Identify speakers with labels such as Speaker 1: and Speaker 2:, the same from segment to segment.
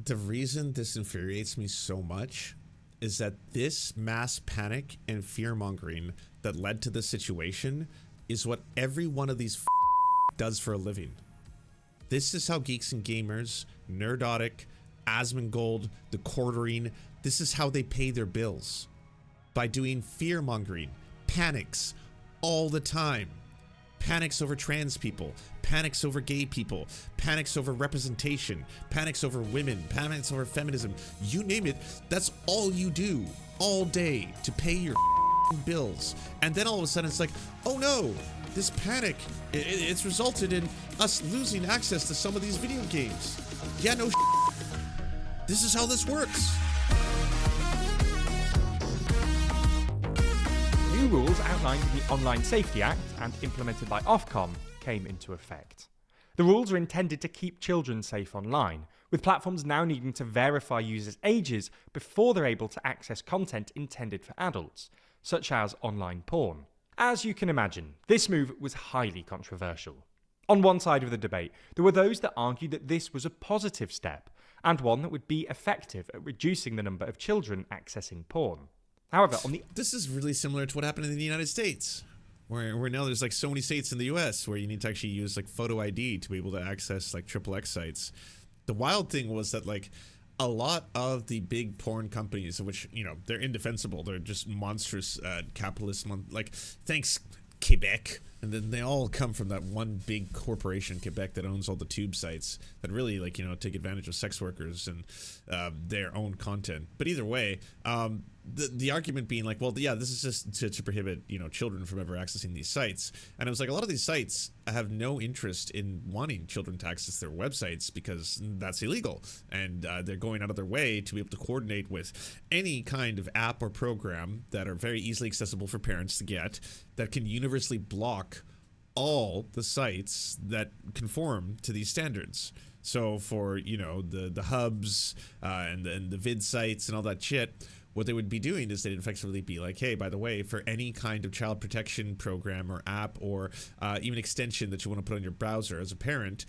Speaker 1: The reason this infuriates me so much is that this mass panic and fear-mongering that led to this situation is what every one of these does for a living. This is how geeks and gamers, Nerdotic, Asmongold, the Quartering, this is how they pay their bills. By doing fear-mongering, panics all the time. Panics over trans people, panics over gay people, panics over representation, panics over women, panics over feminism, you name it. That's all you do all day to pay your bills. And then all of a sudden it's like, oh no, this panic, it's resulted in us losing access to some of these video games. Yeah, no, this is how this works.
Speaker 2: New rules outlined in the Online Safety Act and implemented by Ofcom came into effect. The rules are intended to keep children safe online, with platforms now needing to verify users' ages before they're able to access content intended for adults, such as online porn. As you can imagine, this move was highly controversial. On one side of the debate, there were those that argued that this was a positive step, and one that would be effective at reducing the number of children accessing porn. However,
Speaker 1: this is really similar to what happened in the United States, where now there's like so many states in the US where you need to actually use like photo ID to be able to access like XXX sites. The wild thing was that like a lot of the big porn companies, which, you know, they're indefensible, they're just monstrous capitalists, like thanks Quebec, and then they all come from that one big corporation, Quebec, that owns all the tube sites that really, like, you know, take advantage of sex workers and their own content. But either way, the argument being like, well, yeah, this is just to prohibit, you know, children from ever accessing these sites. And it was like, a lot of these sites have no interest in wanting children to access their websites because that's illegal. And they're going out of their way to be able to coordinate with any kind of app or program that are very easily accessible for parents to get, that can universally block all the sites that conform to these standards. So for, you know, the hubs and the vid sites and all that shit, what they would be doing is they'd effectively be like, hey, by the way, for any kind of child protection program or app or even extension that you want to put on your browser as a parent,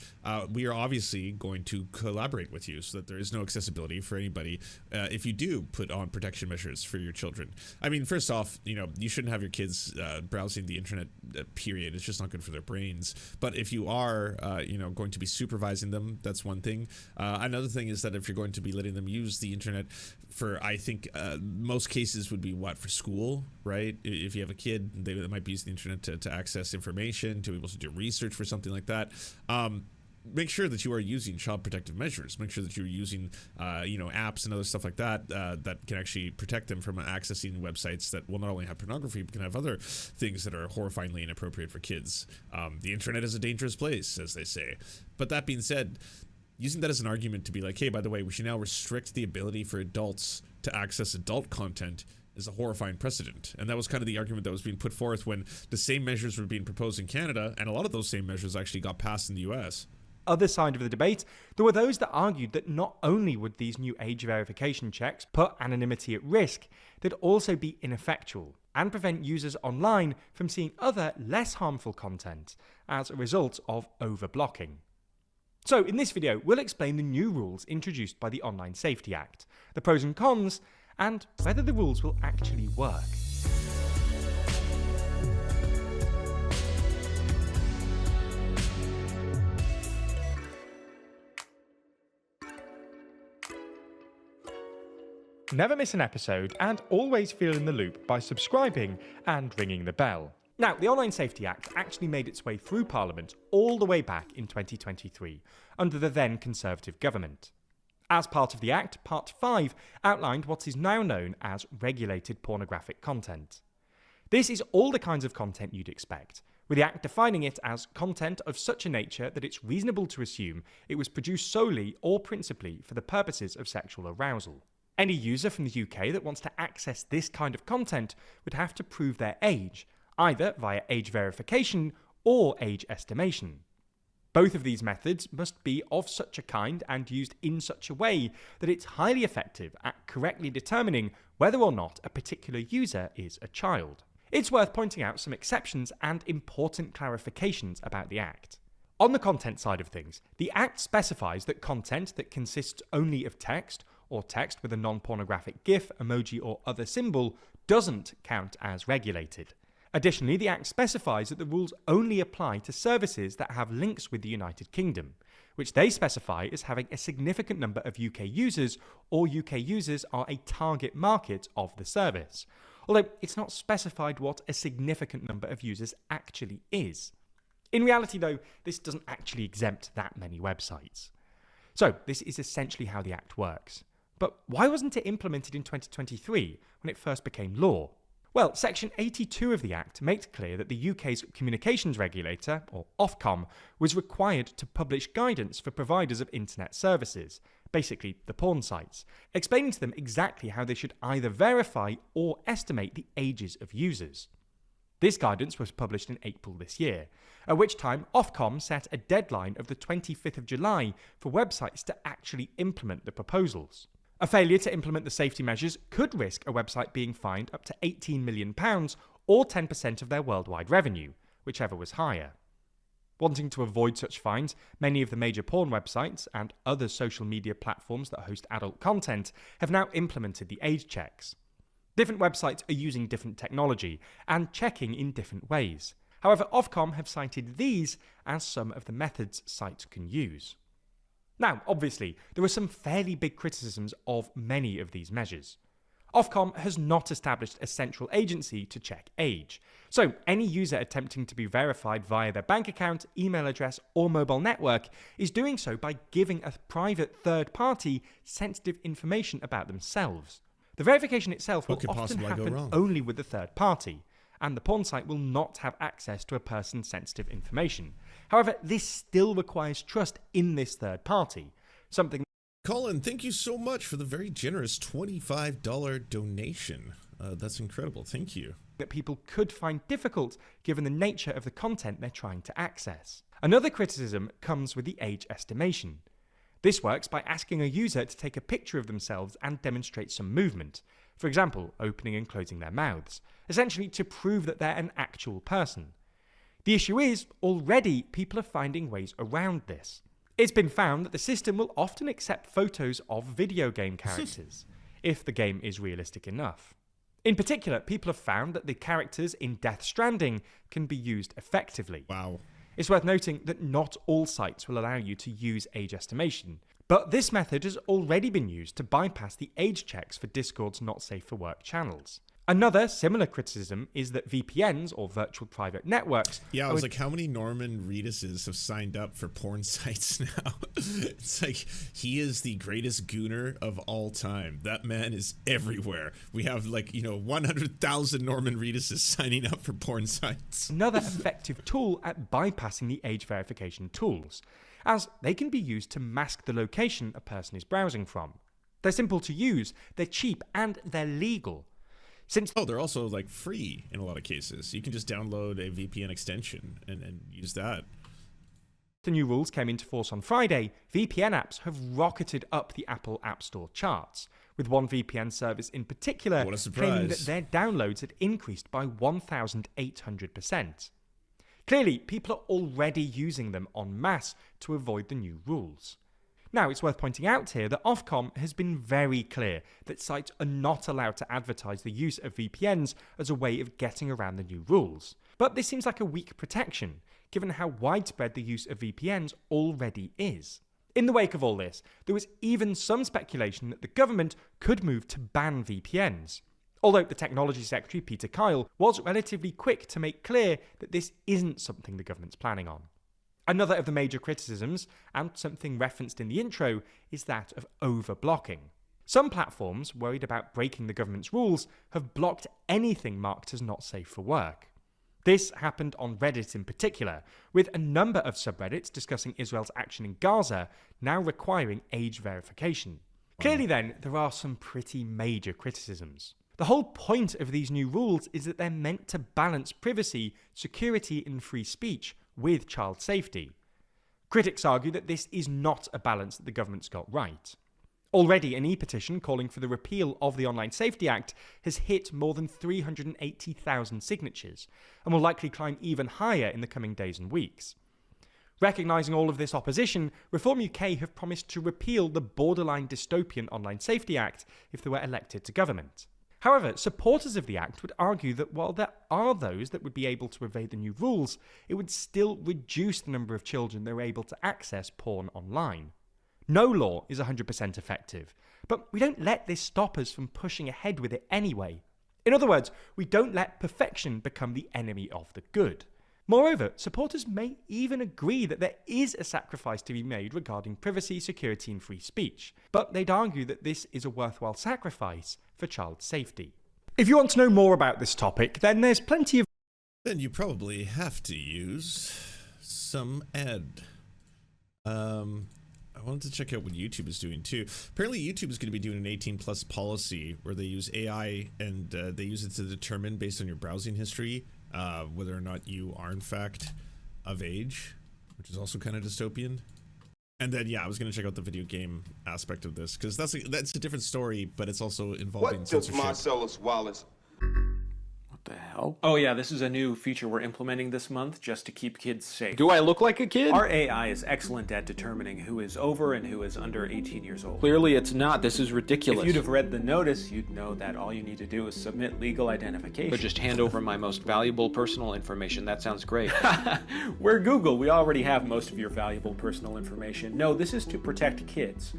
Speaker 1: we are obviously going to collaborate with you so that there is no accessibility for anybody if you do put on protection measures for your children. I mean, first off, you know, you shouldn't have your kids browsing the internet, period. It's just not good for their brains. But if you are, you know, going to be supervising them, that's one thing. Another thing is that if you're going to be letting them use the internet for, I think, most cases would be for school, right? If you have a kid, they might be using the internet to access information, to be able to do research for something like that. Make sure that you are using child protective measures. Make sure that you're using, you know, apps and other stuff like that that can actually protect them from accessing websites that will not only have pornography, but can have other things that are horrifyingly inappropriate for kids. The internet is a dangerous place, as they say. But that being said, using that as an argument to be like, hey, by the way, we should now restrict the ability for adults to access adult content is a horrifying precedent. And that was kind of the argument that was being put forth when the same measures were being proposed in Canada, and a lot of those same measures actually got passed in the US.
Speaker 2: Other side of the debate, there were those that argued that not only would these new age verification checks put anonymity at risk, they'd also be ineffectual and prevent users online from seeing other, less harmful content as a result of overblocking. So in this video, we'll explain the new rules introduced by the Online Safety Act, the pros and cons, and whether the rules will actually work. Never miss an episode and always feel in the loop by subscribing and ringing the bell. Now, the Online Safety Act actually made its way through Parliament all the way back in 2023, under the then Conservative government. As part of the Act, Part 5 outlined what is now known as regulated pornographic content. This is all the kinds of content you'd expect, with the Act defining it as content of such a nature that it's reasonable to assume it was produced solely or principally for the purposes of sexual arousal. Any user from the UK that wants to access this kind of content would have to prove their age, either via age verification or age estimation. Both of these methods must be of such a kind and used in such a way that it's highly effective at correctly determining whether or not a particular user is a child. It's worth pointing out some exceptions and important clarifications about the Act. On the content side of things, the Act specifies that content that consists only of text, or text with a non-pornographic GIF, emoji or other symbol, doesn't count as regulated. Additionally, the Act specifies that the rules only apply to services that have links with the United Kingdom, which they specify as having a significant number of UK users, or UK users are a target market of the service. Although it's not specified what a significant number of users actually is. In reality, though, this doesn't actually exempt that many websites. So, this is essentially how the Act works. But why wasn't it implemented in 2023 when it first became law? Well, Section 82 of the Act makes clear that the UK's communications regulator, or Ofcom, was required to publish guidance for providers of internet services, basically the porn sites, explaining to them exactly how they should either verify or estimate the ages of users. This guidance was published in April this year, at which time Ofcom set a deadline of the 25th of July for websites to actually implement the proposals. A failure to implement the safety measures could risk a website being fined up to £18 million or 10% of their worldwide revenue, whichever was higher. Wanting to avoid such fines, many of the major porn websites and other social media platforms that host adult content have now implemented the age checks. Different websites are using different technology and checking in different ways. However, Ofcom have cited these as some of the methods sites can use. Now, obviously, there are some fairly big criticisms of many of these measures. Ofcom has not established a central agency to check age, so any user attempting to be verified via their bank account, email address or mobile network is doing so by giving a private third party sensitive information about themselves. The verification itself will often happen only with the third party, and the porn site will not have access to a person's sensitive information. However, this still requires trust in this third party, something...
Speaker 1: Colin, thank you so much for the very generous $25 donation. That's incredible. Thank you.
Speaker 2: ...that people could find difficult given the nature of the content they're trying to access. Another criticism comes with the age estimation. This works by asking a user to take a picture of themselves and demonstrate some movement, for example, opening and closing their mouths, essentially to prove that they're an actual person. The issue is, already people are finding ways around this. It's been found that the system will often accept photos of video game characters, if the game is realistic enough. In particular, people have found that the characters in Death Stranding can be used effectively.
Speaker 1: Wow.
Speaker 2: It's worth noting that not all sites will allow you to use age estimation, but this method has already been used to bypass the age checks for Discord's not safe for work channels. Another similar criticism is that VPNs, or virtual private networks...
Speaker 1: Yeah, I was like, how many Norman Reeduses have signed up for porn sites now? It's like, he is the greatest gooner of all time. That man is everywhere. We have 100,000 Norman Reeduses signing up for porn sites.
Speaker 2: Another effective tool at bypassing the age verification tools, as they can be used to mask the location a person is browsing from. They're simple to use, they're cheap, and they're legal.
Speaker 1: They're also free in a lot of cases. You can just download a VPN extension and use that.
Speaker 2: The new rules came into force on Friday. VPN apps have rocketed up the Apple App Store charts, with one VPN service in particular claiming that their downloads had increased by 1,800%. Clearly, people are already using them en masse to avoid the new rules. Now, it's worth pointing out here that Ofcom has been very clear that sites are not allowed to advertise the use of VPNs as a way of getting around the new rules. But this seems like a weak protection, given how widespread the use of VPNs already is. In the wake of all this, there was even some speculation that the government could move to ban VPNs. Although the Technology Secretary, Peter Kyle, was relatively quick to make clear that this isn't something the government's planning on. Another of the major criticisms, and something referenced in the intro, is that of overblocking. Some platforms, worried about breaking the government's rules, have blocked anything marked as not safe for work. This happened on Reddit in particular, with a number of subreddits discussing Israel's action in Gaza now requiring age verification. Clearly then, there are some pretty major criticisms. The whole point of these new rules is that they're meant to balance privacy, security and free speech with child safety. Critics argue that this is not a balance that the government's got right. Already, an e-petition calling for the repeal of the Online Safety Act has hit more than 380,000 signatures and will likely climb even higher in the coming days and weeks. Recognising all of this opposition, Reform UK have promised to repeal the borderline dystopian Online Safety Act if they were elected to government. However, supporters of the Act would argue that while there are those that would be able to evade the new rules, it would still reduce the number of children that are able to access porn online. No law is 100% effective, but we don't let this stop us from pushing ahead with it anyway. In other words, we don't let perfection become the enemy of the good. Moreover, supporters may even agree that there is a sacrifice to be made regarding privacy, security and free speech, but they'd argue that this is a worthwhile sacrifice for child safety. If you want to know more about this topic, then there's plenty of...
Speaker 1: Then you probably have to use some ad. I wanted to check out what YouTube is doing too. Apparently YouTube is going to be doing an 18 plus policy where they use AI and they use it to determine based on your browsing history whether or not you are in fact of age, which is also kind of dystopian. And then yeah, I was going to check out the video game aspect of this because that's a different story, but it's also involving censorship.
Speaker 3: What took Marcellus Wallace?
Speaker 4: What the hell? Oh yeah, this is a new feature we're implementing this month just to keep kids safe.
Speaker 5: Do I look like a kid?
Speaker 4: Our AI is excellent at determining who is over and who is under 18 years old.
Speaker 5: Clearly it's not. This is ridiculous.
Speaker 4: If you'd have read the notice, you'd know that all you need to do is submit legal identification.
Speaker 5: But just hand over my most valuable personal information. That sounds great.
Speaker 4: We're Google. We already have most of your valuable personal information. No, this is to protect kids.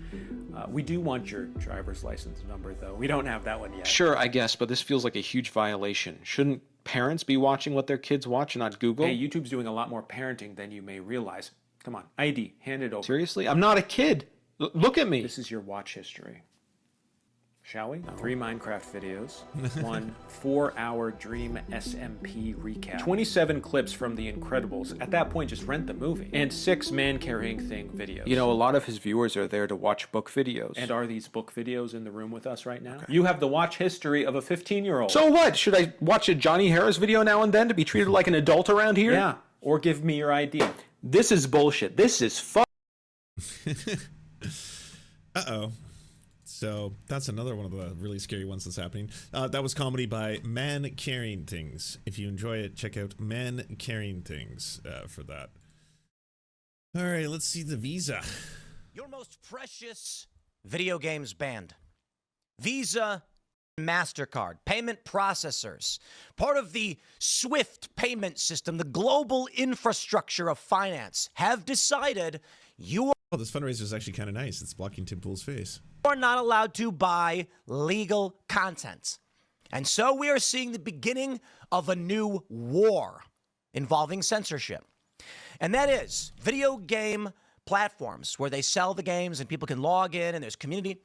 Speaker 4: We do want your driver's license number, though. We don't have that one yet.
Speaker 5: Sure, I guess, but this feels like a huge violation. Shouldn't parents be watching what their kids watch, not Google?
Speaker 4: Hey, YouTube's doing a lot more parenting than you may realize. Come on, ID, hand it over.
Speaker 5: Seriously? I'm not a kid. Look at me.
Speaker 4: This is your watch history. Shall we? 3 Minecraft videos, 1 4-hour Dream SMP recap, 27 clips from The Incredibles, at that point just rent the movie, and 6 man-carrying thing videos.
Speaker 5: You know, a lot of his viewers are there to watch book videos.
Speaker 4: And are these book videos in the room with us right now? Okay. You have the watch history of a 15-year-old.
Speaker 5: So what? Should I watch a Johnny Harris video now and then to be treated like an adult around here?
Speaker 4: Yeah, or give me your ID.
Speaker 5: This is bullshit. This is
Speaker 1: Uh-oh. So that's another one of the really scary ones that's happening. That was comedy by Man Carrying Things. If you enjoy it, check out Man Carrying Things for that. All right, let's see the Visa.
Speaker 6: Your most precious video games banned. Visa, Mastercard, payment processors, part of the SWIFT payment system, the global infrastructure of finance, have decided you
Speaker 1: Oh, this fundraiser is actually kind of nice. It's blocking Tim Pool's face.
Speaker 6: are not allowed to buy legal content. And so we are seeing the beginning of a new war involving censorship. And that is video game platforms where they sell the games and people can log in and there's community.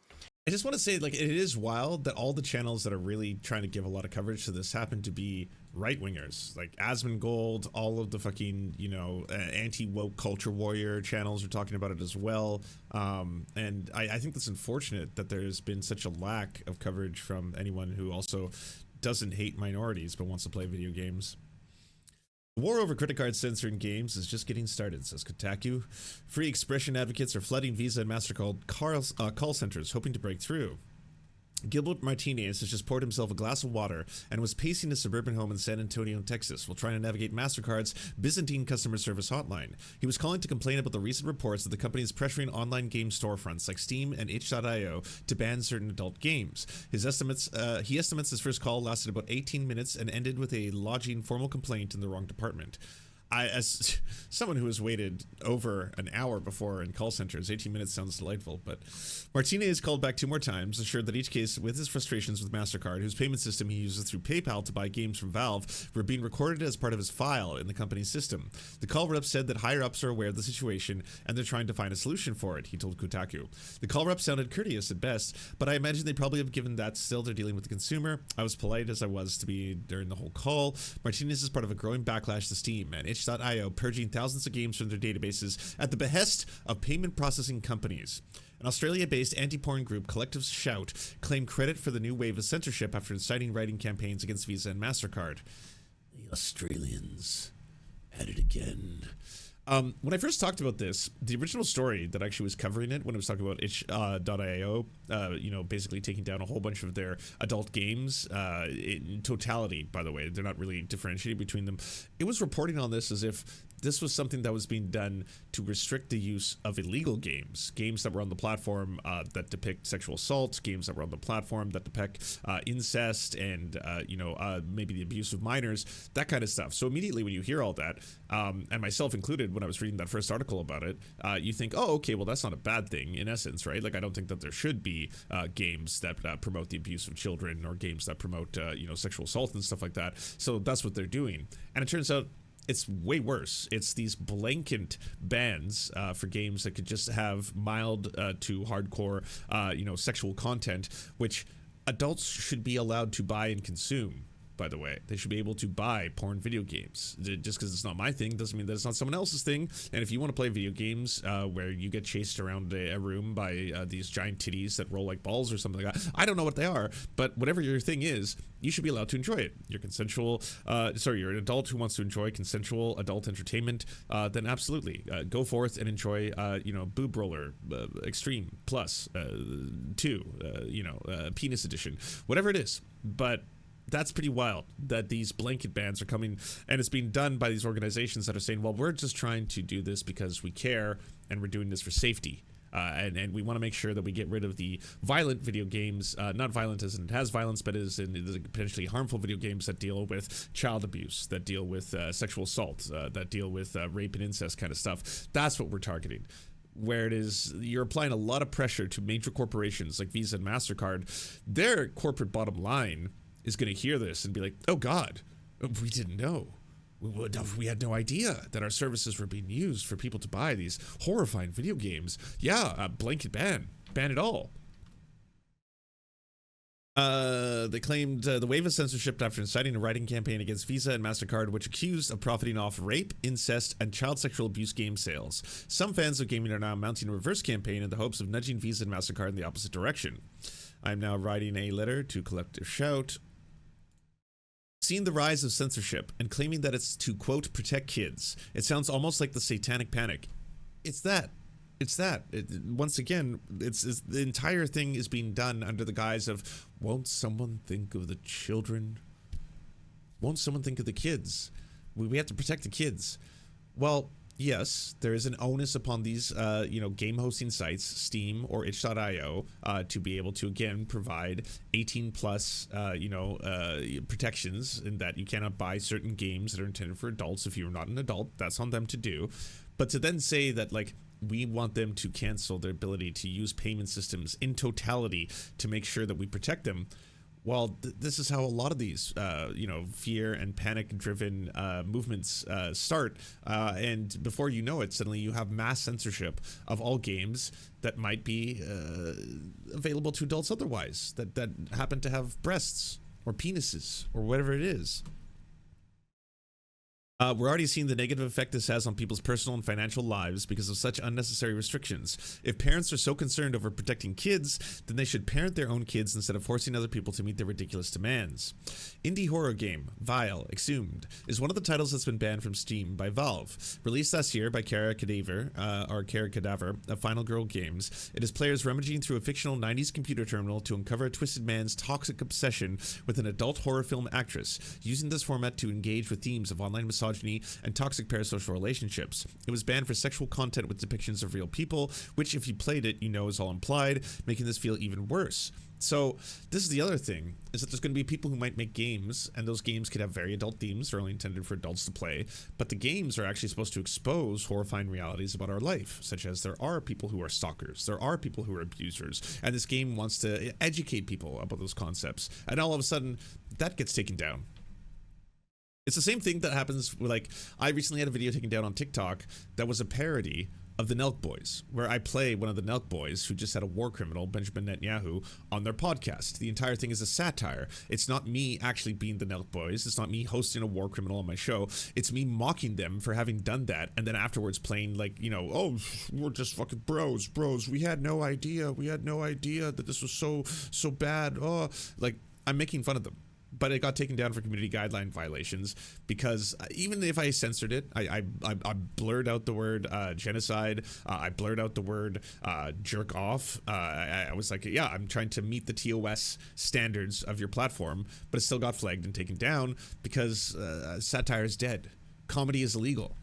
Speaker 1: I just want to say, like, it is wild that all the channels that are really trying to give a lot of coverage to this happen to be right-wingers. Like Asmongold, all of the fucking, you know, anti-woke culture warrior channels are talking about it as well. And I think that's unfortunate that there's been such a lack of coverage from anyone who also doesn't hate minorities but wants to play video games. The war over credit card censoring games is just getting started, says Kotaku. Free expression advocates are flooding Visa and MasterCard call centers, hoping to break through. Gilbert Martinez has just poured himself a glass of water and was pacing his suburban home in San Antonio, Texas, while trying to navigate MasterCard's Byzantine customer service hotline. He was calling to complain about the recent reports that the company is pressuring online game storefronts like Steam and itch.io to ban certain adult games. He estimates his first call lasted about 18 minutes and ended with a lodging formal complaint in the wrong department. As someone who has waited over an hour before in call centers, 18 minutes sounds delightful, but Martinez called back 2 more times, assured that each case with his frustrations with MasterCard, whose payment system he uses through PayPal to buy games from Valve, were being recorded as part of his file in the company's system. The call rep said that higher-ups are aware of the situation and they're trying to find a solution for it, he told Kotaku. The call rep sounded courteous at best, but I imagine they probably have given that still they're dealing with the consumer. I was polite as I was to be during the whole call. Martinez is part of a growing backlash to Steam and itch.io purging thousands of games from their databases at the behest of payment processing companies. An Australia-based anti-porn group, Collective Shout, claimed credit for the new wave of censorship after inciting writing campaigns against Visa and MasterCard. The Australians at it again. When I first talked about this, the original story that actually was covering it when it was talking about itch.io, you know, basically taking down a whole bunch of their adult games in totality, by the way, they're not really differentiating between them. It was reporting on this as if this was something that was being done to restrict the use of illegal games that were on the platform that depict sexual assault, games that were on the platform that depict incest and maybe the abuse of minors, that kind of stuff. So immediately when you hear all that, and myself included, when I was reading that first article about it, you think, oh, okay, well, that's not a bad thing in essence, right? Like, I don't think that there should be games that promote the abuse of children, or games that promote sexual assault and stuff like that. So that's what they're doing, and it turns out it's way worse. It's these blanket bans for games that could just have mild to hardcore, sexual content, which adults should be allowed to buy and consume. By the way, they should be able to buy porn video games. Just because it's not my thing doesn't mean that it's not someone else's thing. And if you want to play video games where you get chased around a room by these giant titties that roll like balls or something like that, I don't know what they are, but whatever your thing is, you should be allowed to enjoy it. You're consensual, you're an adult who wants to enjoy consensual adult entertainment, then absolutely go forth and enjoy, Boob Roller Extreme Plus 2, Penis Edition, whatever it is. But that's pretty wild that these blanket bans are coming, and it's being done by these organizations that are saying, well, we're just trying to do this because we care and we're doing this for safety. And we want to make sure that we get rid of the violent video games, not violent as in it has violence, but as in the potentially harmful video games that deal with child abuse, that deal with sexual assault, that deal with rape and incest kind of stuff. That's what we're targeting. Where it is, you're applying a lot of pressure to major corporations like Visa and Mastercard. Their corporate bottom line is going to hear this and be like, oh God, we didn't know. We had no idea that our services were being used for people to buy these horrifying video games. Yeah, blanket ban it all. They claimed the wave of censorship after inciting a writing campaign against Visa and Mastercard, which accused of profiting off rape, incest, and child sexual abuse game sales. Some fans of gaming are now mounting a reverse campaign in the hopes of nudging Visa and Mastercard in the opposite direction. I'm now writing a letter to Collective Shout, seeing the rise of censorship and claiming that it's to, quote, protect kids. It sounds almost like the satanic panic. It's that. Once again, it's the entire thing is being done under the guise of, won't someone think of the children? Won't someone think of the kids? We have to protect the kids. Well, yes, there is an onus upon these, game hosting sites, Steam or itch.io, to be able to, again, provide 18 plus, protections, in that you cannot buy certain games that are intended for adults. If you're not an adult, that's on them to do. But to then say that, like, we want them to cancel their ability to use payment systems in totality to make sure that we protect them. Well, this is how a lot of these, fear and panic-driven movements start. And before you know it, suddenly you have mass censorship of all games that might be available to adults otherwise, that happen to have breasts or penises or whatever it is. We're already seeing the negative effect this has on people's personal and financial lives because of such unnecessary restrictions. If parents are so concerned over protecting kids, then they should parent their own kids instead of forcing other people to meet their ridiculous demands. Indie horror game Vile Exhumed is one of the titles that's been banned from Steam by Valve. Released last year by Kara Cadaver of Final Girl Games, it is players rummaging through a fictional 90s computer terminal to uncover a twisted man's toxic obsession with an adult horror film actress, using this format to engage with themes of online misogyny and toxic parasocial relationships. It was banned for sexual content with depictions of real people, which if you played it, you know is all implied, making this feel even worse. So this is the other thing, is that there's going to be people who might make games, and those games could have very adult themes. They're only intended for adults to play, but the games are actually supposed to expose horrifying realities about our life, such as there are people who are stalkers, there are people who are abusers, and this game wants to educate people about those concepts, and all of a sudden, that gets taken down. It's the same thing that happens with, like, I recently had a video taken down on TikTok that was a parody of the Nelk Boys, where I play one of the Nelk Boys who just had a war criminal, Benjamin Netanyahu, on their podcast. The entire thing is a satire. It's not me actually being the Nelk Boys. It's not me hosting a war criminal on my show. It's me mocking them for having done that, and then afterwards playing like, oh, we're just fucking bros. We had no idea. We had no idea that this was so bad. Oh, like, I'm making fun of them. But it got taken down for community guideline violations because even if I censored it, I blurred out the word genocide. I blurred out the word jerk off. I was like, yeah, I'm trying to meet the TOS standards of your platform, but it still got flagged and taken down because satire is dead. Comedy is illegal.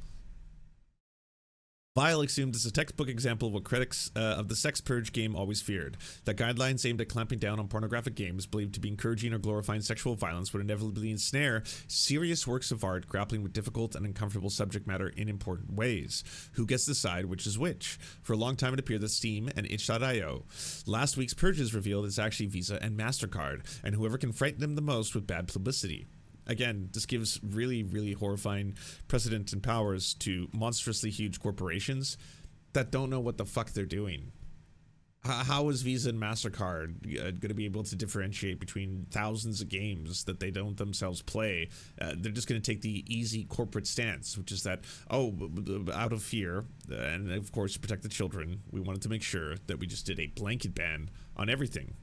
Speaker 1: Vile assumed is a textbook example of what critics of the sex purge game always feared, that guidelines aimed at clamping down on pornographic games believed to be encouraging or glorifying sexual violence would inevitably ensnare serious works of art grappling with difficult and uncomfortable subject matter in important ways. Who gets to decide which is which? For a long time it appeared that Steam and itch.io. Last week's purges revealed it's actually Visa and Mastercard, and whoever can frighten them the most with bad publicity. Again, this gives really, really horrifying precedent and powers to monstrously huge corporations that don't know what the fuck they're doing. How is Visa and MasterCard going to be able to differentiate between thousands of games that they don't themselves play? They're just going to take the easy corporate stance, which is that, out of fear, and of course to protect the children, we wanted to make sure that we just did a blanket ban on everything.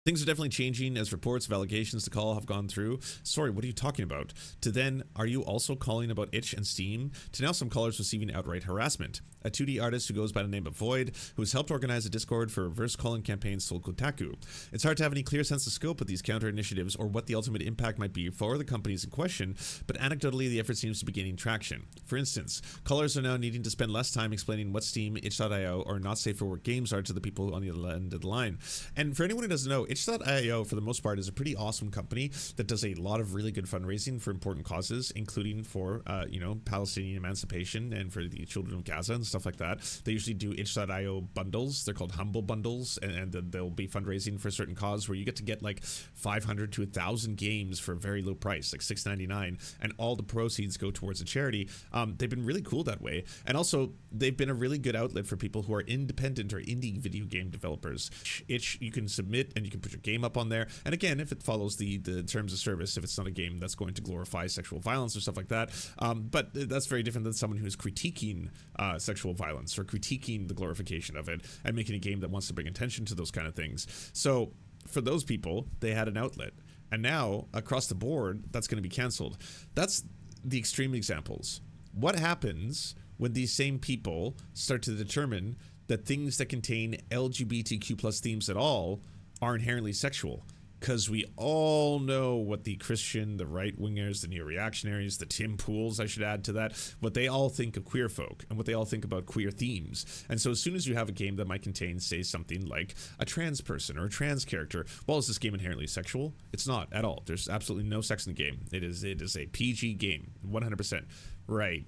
Speaker 1: Things are definitely changing as reports of allegations to call have gone through. Sorry, what are you talking about? To then, are you also calling about itch and Steam? To now some callers receiving outright harassment. A 2D artist who goes by the name of Void, who has helped organize a Discord for reverse calling campaign Soul Kotaku. It's hard to have any clear sense of scope of these counter initiatives or what the ultimate impact might be for the companies in question, but anecdotally the effort seems to be gaining traction. For instance, callers are now needing to spend less time explaining what Steam, itch.io, or not safe for work games are to the people on the other end of the line. And for anyone who doesn't know, itch.io for the most part is a pretty awesome company that does a lot of really good fundraising for important causes, including for Palestinian emancipation and for the children of Gaza and stuff like that. They usually do itch.io bundles. They're called humble bundles, and they'll be fundraising for a certain cause where you get to get like 500 to 1,000 games for a very low price, like $6.99, and all the proceeds go towards a charity. They've been really cool that way, and also they've been a really good outlet for people who are independent or indie video game developers. Itch, you can submit and you can put your game up on there, and again, if it follows the terms of service, if it's not a game that's going to glorify sexual violence or stuff like that, but that's very different than someone who's critiquing sexual violence or critiquing the glorification of it and making a game that wants to bring attention to those kind of things. So for those people, they had an outlet, and now across the board that's going to be canceled. That's the extreme examples. What happens when these same people start to determine that things that contain LGBTQ plus themes at all are inherently sexual? Because we all know what the Christian, the right-wingers, the neo-reactionaries, the Tim Pools, I should add to that, what they all think of queer folk and what they all think about queer themes. And so as soon as you have a game that might contain, say, something like a trans person or a trans character, well, is this game inherently sexual? It's not at all. There's absolutely no sex in the game. It is a PG game, 100%. Right.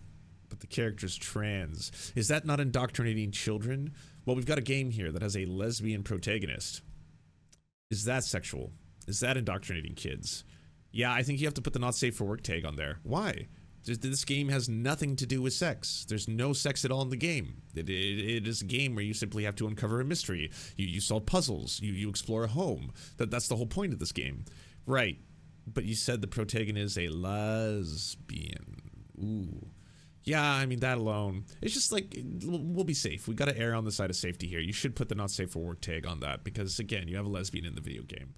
Speaker 1: But the character's trans. Is that not indoctrinating children? Well, we've got a game here that has a lesbian protagonist. Is that sexual? Is that indoctrinating kids? Yeah, I think you have to put the not safe for work tag on there. Why? This game has nothing to do with sex. There's no sex at all in the game. It is a game where you simply have to uncover a mystery. You solve puzzles. You explore a home. That's the whole point of this game. Right. But you said the protagonist is a lesbian. Ooh. Yeah, I mean, that alone. It's just like, we'll be safe. We got to err on the side of safety here. You should put the not safe for work tag on that because, again, you have a lesbian in the video game.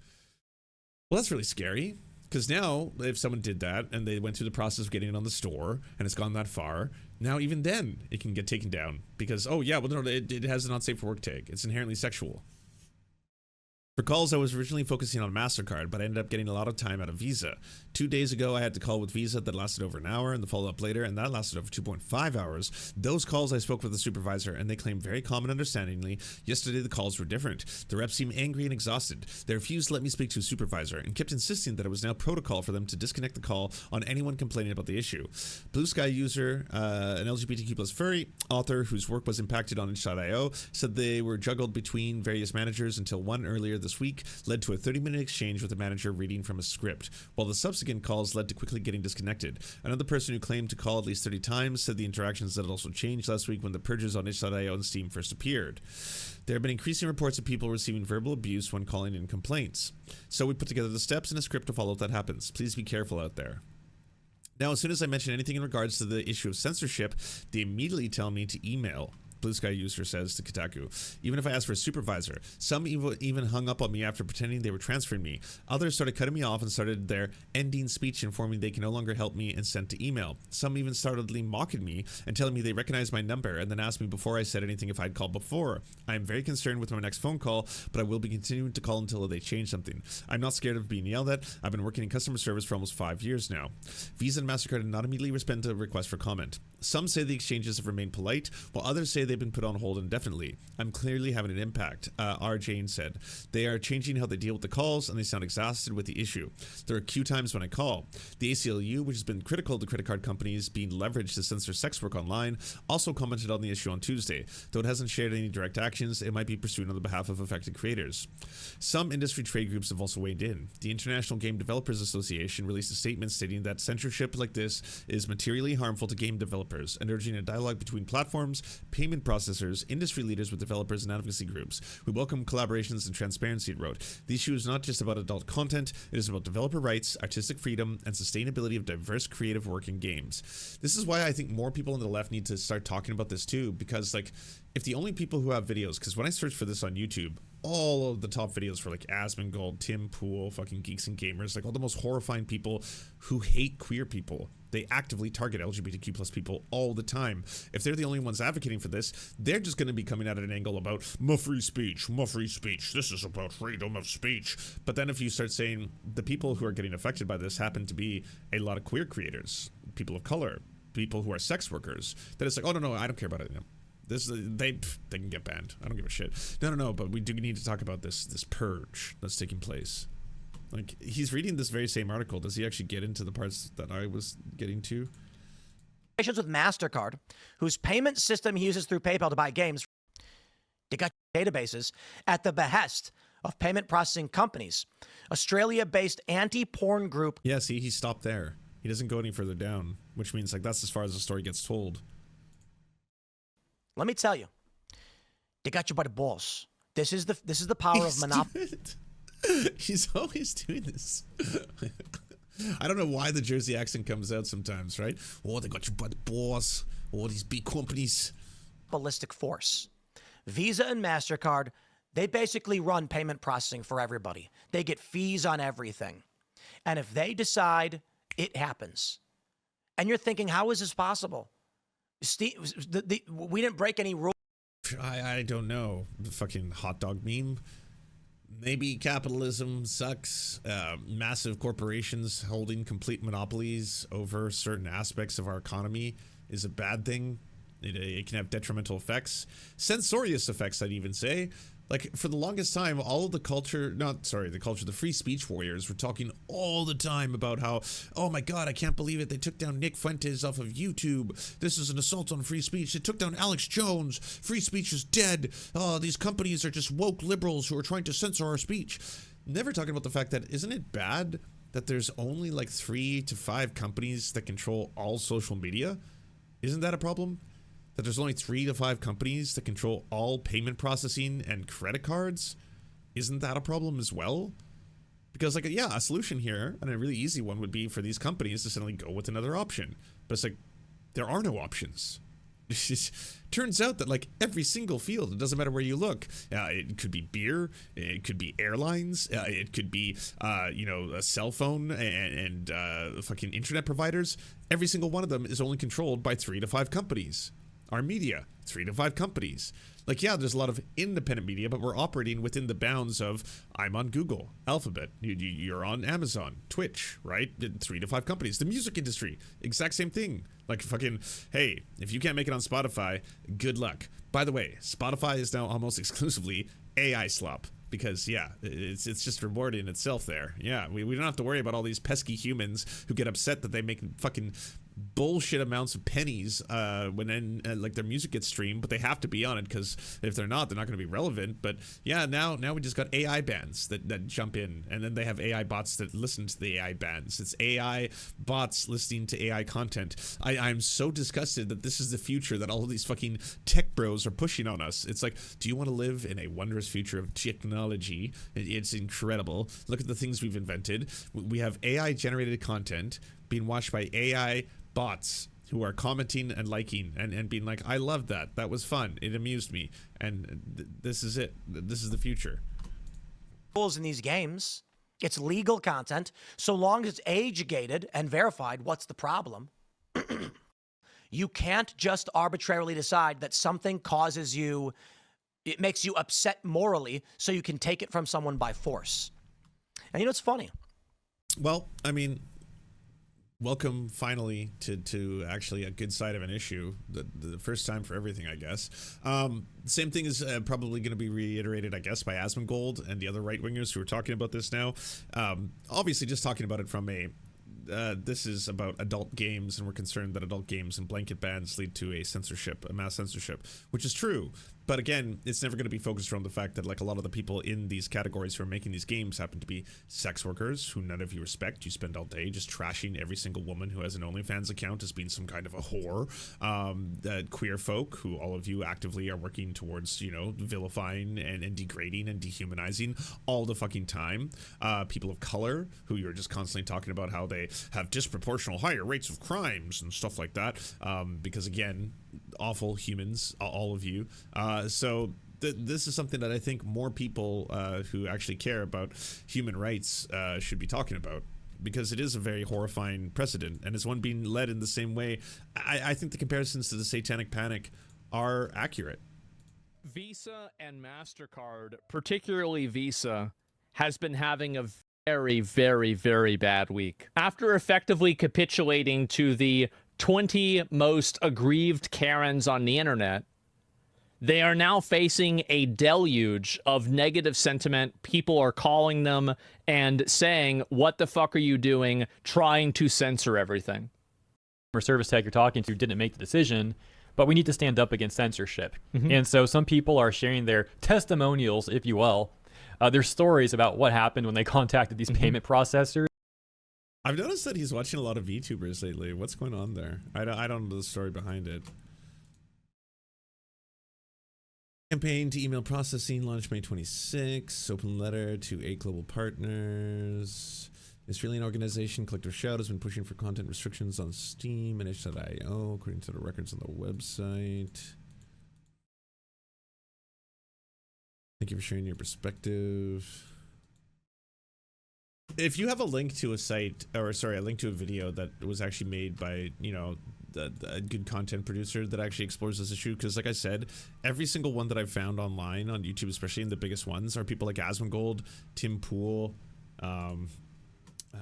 Speaker 1: Well, that's really scary because now if someone did that and they went through the process of getting it on the store and it's gone that far, now even then it can get taken down because, oh, yeah, well, no, it has a not safe for work tag. It's inherently sexual. For calls, I was originally focusing on Mastercard, but I ended up getting a lot of time out of Visa. 2 days ago, I had to call with Visa that lasted over an hour, and the follow-up later, and that lasted over 2.5 hours. Those calls, I spoke with the supervisor, and they claimed very calm and understandingly. Yesterday, the calls were different. The reps seemed angry and exhausted. They refused to let me speak to a supervisor, and kept insisting that it was now protocol for them to disconnect the call on anyone complaining about the issue. Blue Sky user, an LGBTQ plus furry author whose work was impacted on itch.io, said they were juggled between various managers until one earlier this week led to a 30-minute exchange with the manager reading from a script, while the subsequent calls led to quickly getting disconnected. Another person who claimed to call at least 30 times said the interactions had also changed last week when the purges on itch.io and Steam first appeared. There have been increasing reports of people receiving verbal abuse when calling in complaints. So we put together the steps and a script to follow if that happens. Please be careful out there. Now, as soon as I mention anything in regards to the issue of censorship, they immediately tell me to email. Blue Sky user says to Kotaku. Even if I asked for a supervisor, some even hung up on me after pretending they were transferring me. Others started cutting me off and started their ending speech informing they can no longer help me and sent to email. Some even started mocking me and telling me they recognized my number and then asked me before I said anything if I'd called before. I am very concerned with my next phone call, but I will be continuing to call until they change something. I'm not scared of being yelled at. I've been working in customer service for almost 5 years now. Visa and Mastercard did not immediately respond to a request for comment. Some say the exchanges have remained polite, while others say they've been put on hold indefinitely. I'm clearly having an impact, R. Jane said. They are changing how they deal with the calls, and they sound exhausted with the issue. There are queue times when I call. The ACLU, which has been critical of the credit card companies being leveraged to censor sex work online, also commented on the issue on Tuesday. Though it hasn't shared any direct actions, it might be pursued on the behalf of affected creators. Some industry trade groups have also weighed in. The International Game Developers Association released a statement stating that censorship like this is materially harmful to game developers and urging a dialogue between platforms, payment processors, industry leaders with developers and advocacy groups. We welcome collaborations and transparency, it wrote. The issue is not just about adult content, it is about developer rights, artistic freedom, and sustainability of diverse creative work in games. This is why I think more people on the left need to start talking about this too, because like if the only people who have videos, because when I searched for this on YouTube, all of the top videos were like Asmongold, Tim Pool, fucking Geeks and Gamers, like all the most horrifying people who hate queer people. They actively target LGBTQ plus people all the time. If they're the only ones advocating for this, they're just going to be coming at an angle about my free speech, this is about freedom of speech. But then if you start saying the people who are getting affected by this happen to be a lot of queer creators, people of color, people who are sex workers, then it's like, oh no, I don't care about it. This they can get banned. I don't give a shit. No, but we do need to talk about this purge that's taking place. Like, he's reading this very same article. Does he actually get into the parts that I was getting to?
Speaker 6: With Mastercard, whose payment system he uses through PayPal to buy games, they got databases at the behest of payment processing companies. Australia-based anti-porn group.
Speaker 1: Yeah, see, he stopped there. He doesn't go any further down, which means like that's as far as the story gets told.
Speaker 6: Let me tell you, they got you by the balls. This is the power of Monopoly.
Speaker 1: He's always doing this. I don't know why the Jersey accent comes out sometimes, right? Oh, they got you by the balls. All these big companies.
Speaker 6: Ballistic force. Visa and Mastercard, they basically run payment processing for everybody. They get fees on everything. And if they decide, it happens. And you're thinking, how is this possible? We didn't break any rules.
Speaker 1: I don't know. The fucking hot dog meme. Maybe capitalism sucks. Massive corporations holding complete monopolies over certain aspects of our economy is a bad thing. It can have detrimental effects. Censorious effects, I'd even say. Like, for the longest time, all of the free speech warriors were talking all the time about how, oh my god, I can't believe it, they took down Nick Fuentes off of YouTube. This is an assault on free speech. They took down Alex Jones. Free speech is dead. Oh, these companies are just woke liberals who are trying to censor our speech. Never talking about the fact that, isn't it bad that there's only like 3 to 5 companies that control all social media? Isn't that a problem? That there's only 3 to 5 companies that control all payment processing and credit cards? Isn't that a problem as well? Because, like, yeah, a solution here, and a really easy one, would be for these companies to suddenly go with another option. But it's like, there are no options. It turns out that, like, every single field, it doesn't matter where you look. It could be beer, it could be airlines, it could be, a cell phone and fucking internet providers. Every single one of them is only controlled by 3 to 5 companies. Our media, 3 to 5 companies. Like, yeah, there's a lot of independent media, but we're operating within the bounds of, I'm on Google, Alphabet, you're on Amazon, Twitch, right? 3 to 5 companies. The music industry, exact same thing. Like, fucking, hey, if you can't make it on Spotify, good luck. By the way, Spotify is now almost exclusively AI slop. Because, yeah, it's just rewarding itself there. Yeah, we don't have to worry about all these pesky humans who get upset that they make fucking bullshit amounts of pennies when like their music gets streamed, but they have to be on it because if they're not going to be relevant. But yeah, now we just got AI bands that jump in, and then they have AI bots that listen to the AI bands. It's AI bots listening to AI content. I'm so disgusted that this is the future that all of these fucking tech bros are pushing on us. It's like, do you want to live in a wondrous future of technology? It's incredible. Look at the things we've invented. We have AI generated content being watched by AI bots who are commenting and liking and being like, I loved that. That was fun. It amused me. And this is it. This is the future.
Speaker 6: Rules in these games. It's legal content. So long as it's age-gated and verified, what's the problem? You can't just arbitrarily decide that something causes you, it makes you upset morally, so you can take it from someone by force. And you know, it's funny.
Speaker 1: Well, I mean, welcome finally to actually a good side of an issue. The first time for everything, I guess. Same thing is probably going to be reiterated, I guess, by Asmongold and the other right-wingers who are talking about this now. Obviously, just talking about it from a this is about adult games, and we're concerned that adult games and blanket bans lead to a censorship, a mass censorship, which is true. But again, it's never going to be focused around the fact that, like, a lot of the people in these categories who are making these games happen to be sex workers who none of you respect. You spend all day just trashing every single woman who has an OnlyFans account as being some kind of a whore. Queer folk who all of you actively are working towards, you know, vilifying and degrading and dehumanizing all the fucking time. People of color who you're just constantly talking about how they have disproportional higher rates of crimes and stuff like that. Because again, awful humans, all of you. So this is something that I think more people who actually care about human rights should be talking about, because it is a very horrifying precedent, and it's one being led in the same way. I think the comparisons to the Satanic Panic are accurate.
Speaker 3: Visa and Mastercard, particularly Visa, has been having a very, very, very bad week. After effectively capitulating to the 20 most aggrieved Karens on the internet, they are now facing a deluge of negative sentiment. People are calling them and saying, what the fuck are you doing, trying to censor everything.
Speaker 7: Or service tech you're talking to didn't make the decision, but we need to stand up against censorship. And so some people are sharing their testimonials, if you will, their stories about what happened when they contacted these payment processors.
Speaker 1: I've noticed that he's watching a lot of VTubers lately. What's going on there? I don't know the story behind it. Campaign to email processing launched May 26. Open letter to 8 global partners. Israeli organization Collective Shout has been pushing for content restrictions on Steam and itch.io, according to the records on the website. Thank you for sharing your perspective. If you have a link to a site, or sorry, a link to a video that was actually made by, you know, a good content producer that actually explores this issue, because like I said, every single one that I've found online on YouTube, especially in the biggest ones, are people like Asmongold, Tim Pool,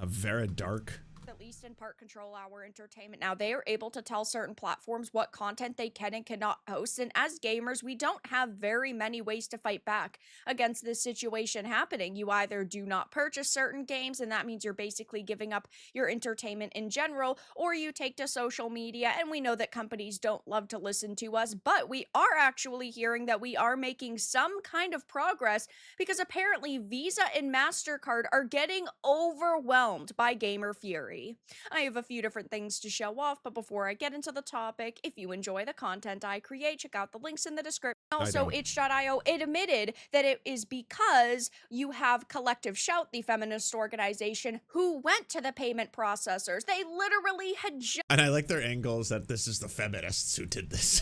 Speaker 1: Vera Dark.
Speaker 8: At least in part control our entertainment. Now they are able to tell certain platforms what content they can and cannot post, and as gamers we don't have very many ways to fight back against this situation happening. You either do not purchase certain games, and that means you're basically giving up your entertainment in general, or you take to social media, and we know that companies don't love to listen to us, but we are actually hearing that we are making some kind of progress, because apparently Visa and Mastercard are getting overwhelmed by gamer fury. I have a few different things to show off, but before I get into the topic, if you enjoy the content I create, check out the links in the description. Also, itch.io, it admitted that it is because you have Collective Shout, the feminist organization, who went to the payment processors. They literally had just...
Speaker 1: And I like their angles that this is the feminists who did this.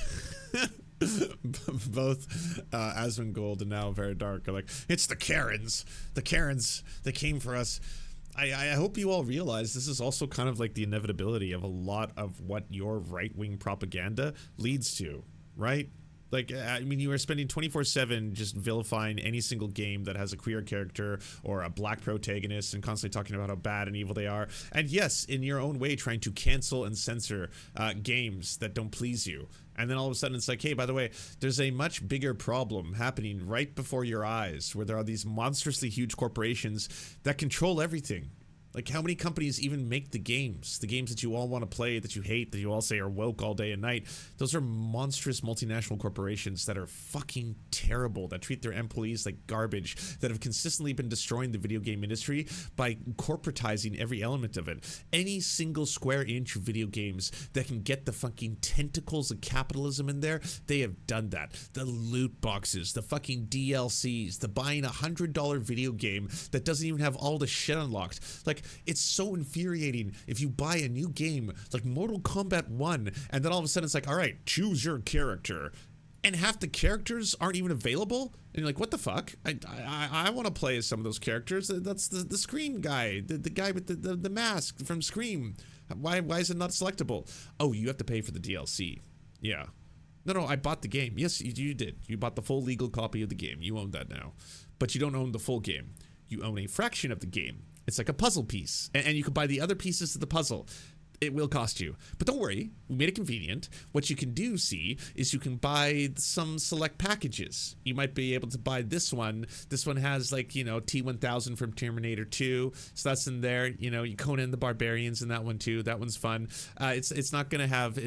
Speaker 1: Both Asmongold and now Vera Dark are like, it's the Karens. The Karens, they came for us. I hope you all realize this is also kind of like the inevitability of a lot of what your right-wing propaganda leads to, right? Like, I mean, you are spending 24/7 just vilifying any single game that has a queer character or a black protagonist and constantly talking about how bad and evil they are. And yes, in your own way, trying to cancel and censor games that don't please you. And then all of a sudden it's like, hey, by the way, there's a much bigger problem happening right before your eyes, where there are these monstrously huge corporations that control everything. Like, how many companies even make the games that you all want to play, that you hate, that you all say are woke all day and night? Those are monstrous multinational corporations that are fucking terrible, that treat their employees like garbage, that have consistently been destroying the video game industry by corporatizing every element of it. Any single square inch of video games that can get the fucking tentacles of capitalism in there, they have done that. The loot boxes, the fucking DLCs, the buying $100 video game that doesn't even have all the shit unlocked. Like, like, it's so infuriating if you buy a new game like Mortal Kombat 1 and then all of a sudden it's like, all right, choose your character. And half the characters aren't even available, and you're like, "What the fuck? I want to play as some of those characters. That's the Scream guy, the guy with the mask from Scream. Why is it not selectable? Oh, you have to pay for the DLC. Yeah, no, I bought the game. Yes, you did. You bought the full legal copy of the game. You own that now, but you don't own the full game. You own a fraction of the game. It's like a puzzle piece, and you can buy the other pieces of the puzzle." It will cost you. But don't worry, we made it convenient. What you can do, see, is you can buy some select packages. You might be able to buy this one. This one has, like, you know, T-1000 from Terminator 2. So that's in there. You know, Conan the Barbarian's in that one too. That one's fun. It's not gonna have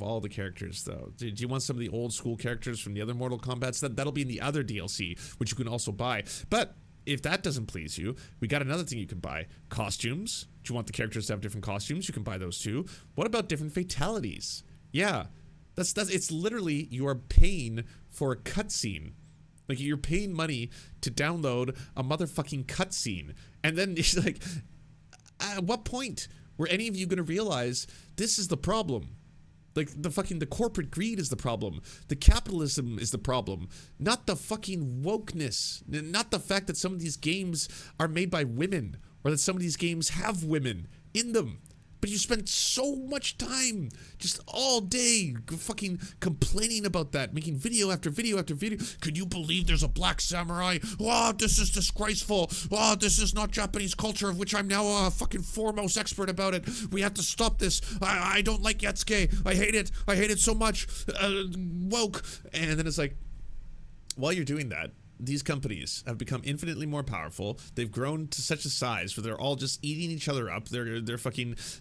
Speaker 1: all the characters though. Do you want some of the old school characters from the other Mortal Kombats? That'll be in the other DLC, which you can also buy. But if that doesn't please you, we got another thing you can buy. Costumes. Do you want the characters to have different costumes? You can buy those too. What about different fatalities? Yeah, that's it's literally you are paying for a cutscene. Like, you're paying money to download a motherfucking cutscene. And then it's like, at what point were any of you going to realize this is the problem? Like, the corporate greed is the problem. The capitalism is the problem. Not the fucking wokeness. Not the fact that some of these games are made by women, or that some of these games have women in them. But you spend so much time just all day fucking complaining about that, making video after video after video. Can you believe there's a black samurai? Oh, this is disgraceful. Oh, this is not Japanese culture, of which I'm now a fucking foremost expert about it. We have to stop this. I don't like Yatsuke. I hate it. I hate it so much. Woke. And then it's like, while you're doing that, these companies have become infinitely more powerful. They've grown to such a size where they're all just eating each other up. They're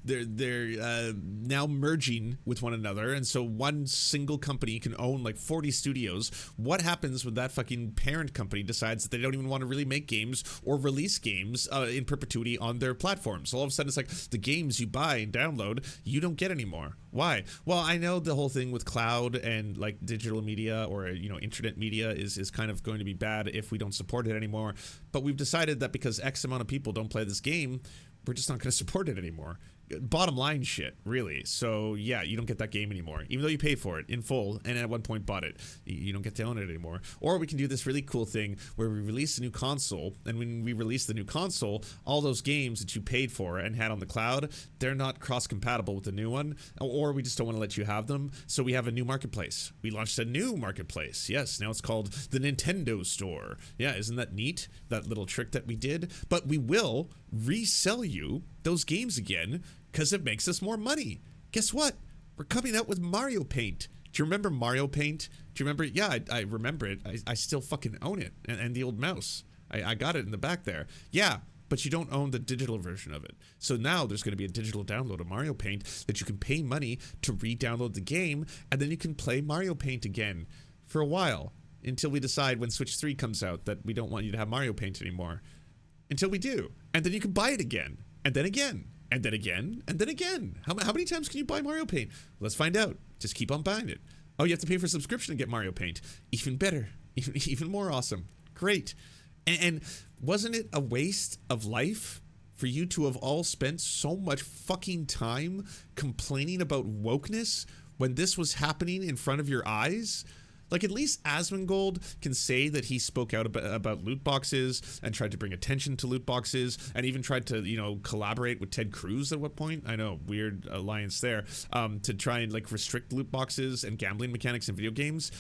Speaker 1: now merging with one another, and so one single company can own like 40 studios. What happens when that fucking parent company decides that they don't even want to really make games or release games in perpetuity on their platforms? So all of a sudden, it's like the games you buy and download, you don't get anymore. Why? Well, I know the whole thing with cloud and like digital media or, you know, internet media is kind of going to be bad if we don't support it anymore. But we've decided that because X amount of people don't play this game, we're just not going to support it anymore. Bottom line shit, really. So yeah, you don't get that game anymore, even though you paid for it in full and at one point bought it. You don't get to own it anymore. Or we can do this really cool thing where we release a new console, and when we release the new console, all those games that you paid for and had on the cloud, they're not cross-compatible with the new one, or we just don't want to let you have them. So we have a new marketplace. We launched a new marketplace. Yes, now it's called the Nintendo Store. Yeah, isn't that neat? That little trick that we did. But we will resell you those games again, because it makes us more money. Guess what? We're coming out with Mario Paint. Do you remember Mario Paint? Do you remember? Yeah, I remember it. I still fucking own it. And the old mouse. I got it in the back there. Yeah, but you don't own the digital version of it. So now there's going to be a digital download of Mario Paint that you can pay money to re-download the game, and then you can play Mario Paint again for a while, until we decide when Switch 3 comes out that we don't want you to have Mario Paint anymore. Until we do. And then you can buy it again. And then again. And then again, and then again. How many times can you buy Mario Paint? Let's find out. Just keep on buying it. Oh, you have to pay for a subscription to get Mario Paint. Even better. Even more awesome. Great. And wasn't it a waste of life for you to have all spent so much fucking time complaining about wokeness when this was happening in front of your eyes? Like, at least Asmongold can say that he spoke out about loot boxes and tried to bring attention to loot boxes, and even tried to, you know, collaborate with Ted Cruz at what point? I know, weird alliance there, to try and like restrict loot boxes and gambling mechanics in video games.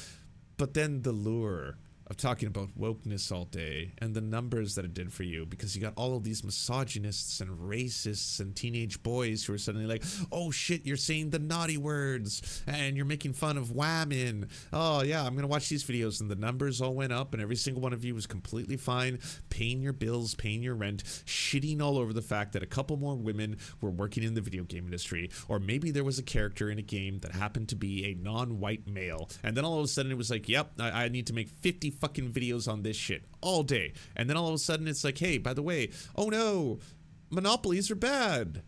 Speaker 1: But then the lure of talking about wokeness all day and the numbers that it did for you, because you got all of these misogynists and racists and teenage boys who are suddenly like, oh shit, you're saying the naughty words and you're making fun of women. Oh yeah, I'm gonna watch these videos. And the numbers all went up, and every single one of you was completely fine, paying your bills, paying your rent, shitting all over the fact that a couple more women were working in the video game industry, or maybe there was a character in a game that happened to be a non-white male, and then all of a sudden it was like, yep, I need to make 50 fucking videos on this shit all day. And then all of a sudden it's like, hey, by the way, oh no, monopolies are bad.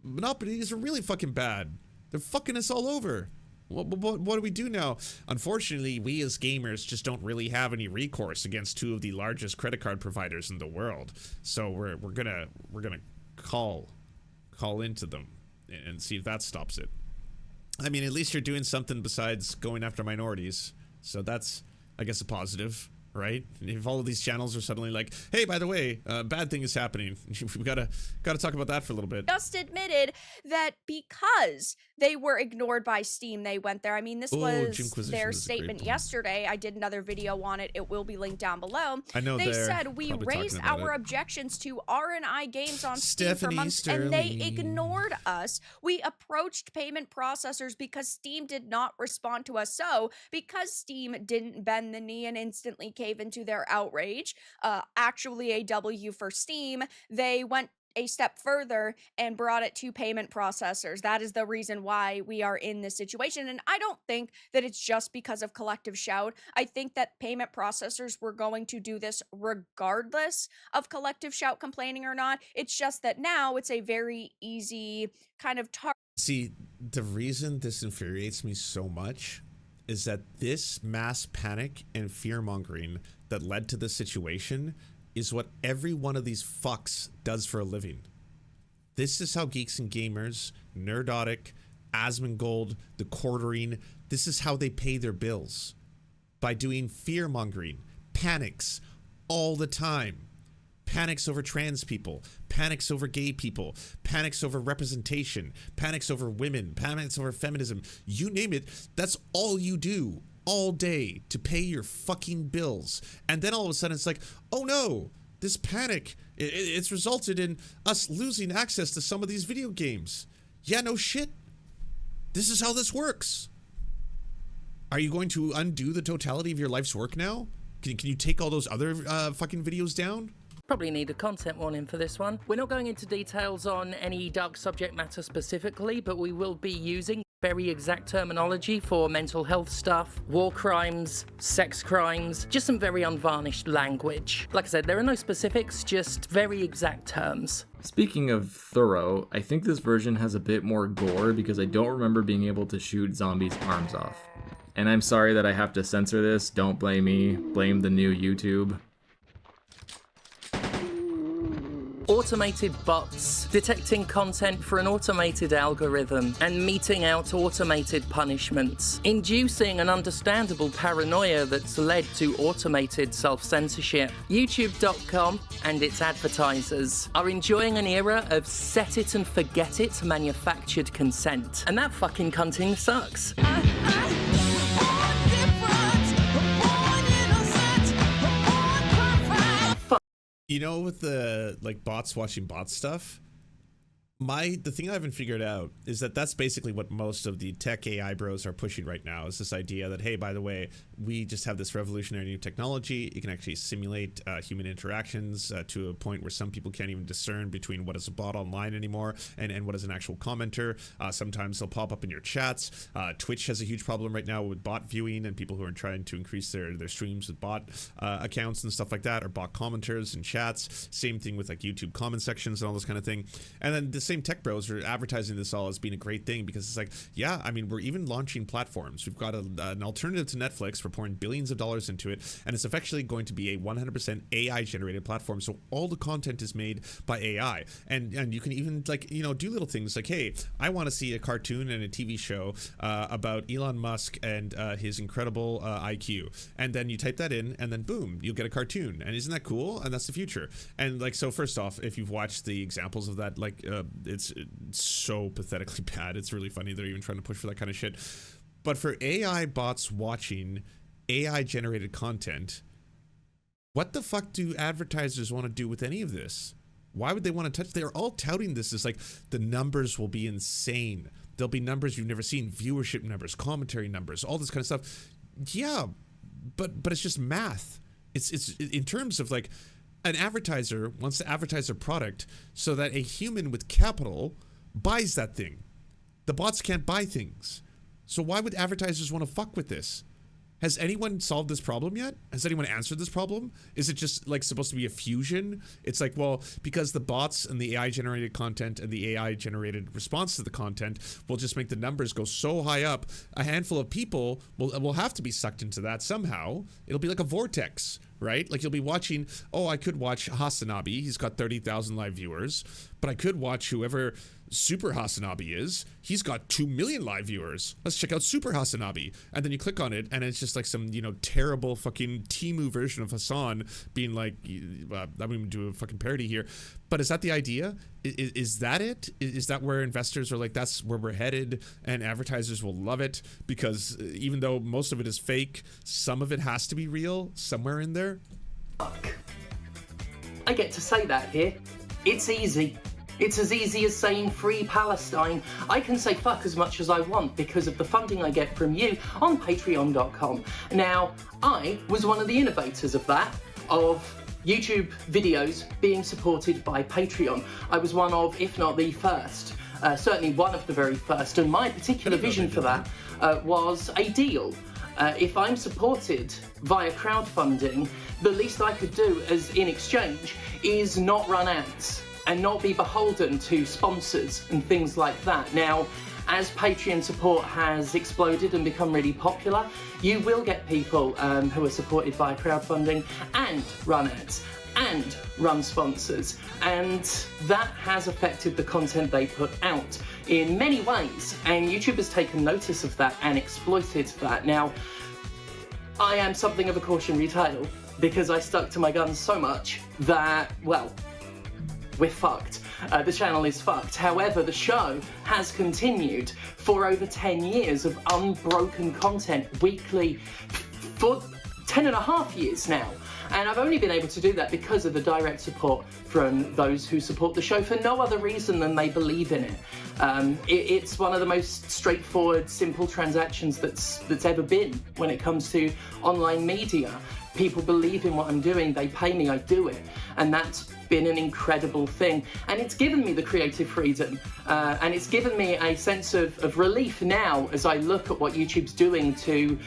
Speaker 1: Monopolies are really fucking bad. They're fucking us all over. What do we do now? Unfortunately, we as gamers just don't really have any recourse against two of the largest credit card providers in the world. So we're gonna call into them and see if that stops it. I mean, at least you're doing something besides going after minorities. So that's, I guess, a positive, right? If all of these channels are suddenly like, hey, by the way, bad thing is happening. We gotta talk about that for a little bit.
Speaker 8: Just admitted that because they were ignored by Steam, they went there. I mean, this was their statement yesterday. I did another video on it. It will be linked down below.
Speaker 1: I know
Speaker 8: they said we raised our objections to R&I games on Steam for months, and they ignored us. We approached payment processors because Steam did not respond to us. So because Steam didn't bend the knee and instantly cave into their outrage, actually a W for Steam, they went a step further and brought it to payment processors. That is the reason why we are in this situation. And I don't think that it's just because of collective shout. I think that payment processors were going to do this regardless of collective shout complaining or not. It's just that now it's a very easy kind of target.
Speaker 1: See, the reason this infuriates me so much is that this mass panic and fear-mongering that led to this situation is what every one of these fucks does for a living. This is how Geeks and Gamers, Nerdotic, Asmongold, The Quartering, this is how they pay their bills. By doing fear-mongering, panics all the time. Panics over trans people, panics over gay people, panics over representation, panics over women, panics over feminism, you name it, that's all you do all day to pay your fucking bills. And then all of a sudden it's like, oh no, this panic, it's resulted in us losing access to some of these video games. Yeah, no shit. This is how this works. Are you going to undo the totality of your life's work now? Can you take all those other fucking videos down?
Speaker 9: Probably need a content warning for this one. We're not going into details on any dark subject matter specifically, but we will be using very exact terminology for mental health stuff, war crimes, sex crimes, just some very unvarnished language. Like I said, there are no specifics, just very exact terms.
Speaker 10: Speaking of thorough, I think this version has a bit more gore because I don't remember being able to shoot zombies' arms off. And I'm sorry that I have to censor this, don't blame me, blame the new YouTube.
Speaker 9: Automated bots, detecting content for an automated algorithm, and meting out automated punishments, inducing an understandable paranoia that's led to automated self-censorship. YouTube.com and its advertisers are enjoying an era of set it and forget it manufactured consent. And that fucking cunting sucks.
Speaker 1: You know, with the like bots watching bots stuff, the thing I haven't figured out is that that's basically what most of the tech AI bros are pushing right now, is this idea that, hey, by the way, we just have this revolutionary new technology. It can actually simulate human interactions to a point where some people can't even discern between what is a bot online anymore and what is an actual commenter. Sometimes they'll pop up in your chats. Twitch has a huge problem right now with bot viewing and people who are trying to increase their streams with bot accounts and stuff like that, or bot commenters and chats. Same thing with like YouTube comment sections and all this kind of thing. And then the same tech bros are advertising this all as being a great thing because it's like, yeah, I mean, we're even launching platforms. We've got an alternative to Netflix. We're pouring billions of dollars into it, and it's effectively going to be a 100% AI generated platform. So all the content is made by AI, and you can even, like, you know, do little things like, hey, I want to see a cartoon and a TV show about Elon Musk and his incredible IQ, and then you type that in, and then boom, you'll get a cartoon. And isn't that cool? And that's the future. And like, so first off, if you've watched the examples of that, like it's so pathetically bad. It's really funny they're even trying to push for that kind of shit. But for AI bots watching AI generated content, what the fuck do advertisers want to do with any of this? Why would they want to touch? They're all touting this as like the numbers will be insane. There'll be numbers you've never seen, viewership numbers, commentary numbers, all this kind of stuff. Yeah, but it's just math. It's in terms of like, an advertiser wants to advertise a product so that a human with capital buys that thing. The bots can't buy things. So why would advertisers want to fuck with this? Has anyone solved this problem yet? Has anyone answered this problem? Is it just like supposed to be a fusion? It's like, well, because the bots and the AI generated content and the AI generated response to the content will just make the numbers go so high up, a handful of people will have to be sucked into that somehow. It'll be like a vortex, right? Like you'll be watching, oh, I could watch Hasanabi. He's got 30,000 live viewers, but I could watch whoever Super Hasanabi is. He's got 2 million live viewers. Let's check out Super Hasanabi. And then you click on it and it's just like some, you know, terrible fucking Temu version of Hassan being like, I'm going to do a fucking parody here. But is that the idea? Is that it? Is that where investors are like, that's where we're headed and advertisers will love it? Because even though most of it is fake, some of it has to be real somewhere in there.
Speaker 9: Fuck. I get to say that here. It's easy. It's as easy as saying free Palestine. I can say fuck as much as I want because of the funding I get from you on patreon.com. Now, I was one of the innovators of that, of YouTube videos being supported by Patreon. I was one of, if not the first, certainly one of the very first, and my particular vision for that was a deal. If I'm supported via crowdfunding, the least I could do as in exchange is not run ads and not be beholden to sponsors and things like that. Now, as Patreon support has exploded and become really popular, you will get people who are supported via crowdfunding and run ads and run sponsors, and that has affected the content they put out in many ways, and YouTube has taken notice of that and exploited that. Now, I am something of a cautionary tale because I stuck to my guns so much that, well, we're fucked. The channel is fucked. However, the show has continued for over 10 years of unbroken content weekly for 10.5 years now. And I've only been able to do that because of the direct support from those who support the show for no other reason than they believe in it. It's one of the most straightforward, simple transactions that's ever been when it comes to online media. People believe in what I'm doing, they pay me, I do it. And that's been an incredible thing. And it's given me the creative freedom. And it's given me a sense of relief now as I look at what YouTube's doing to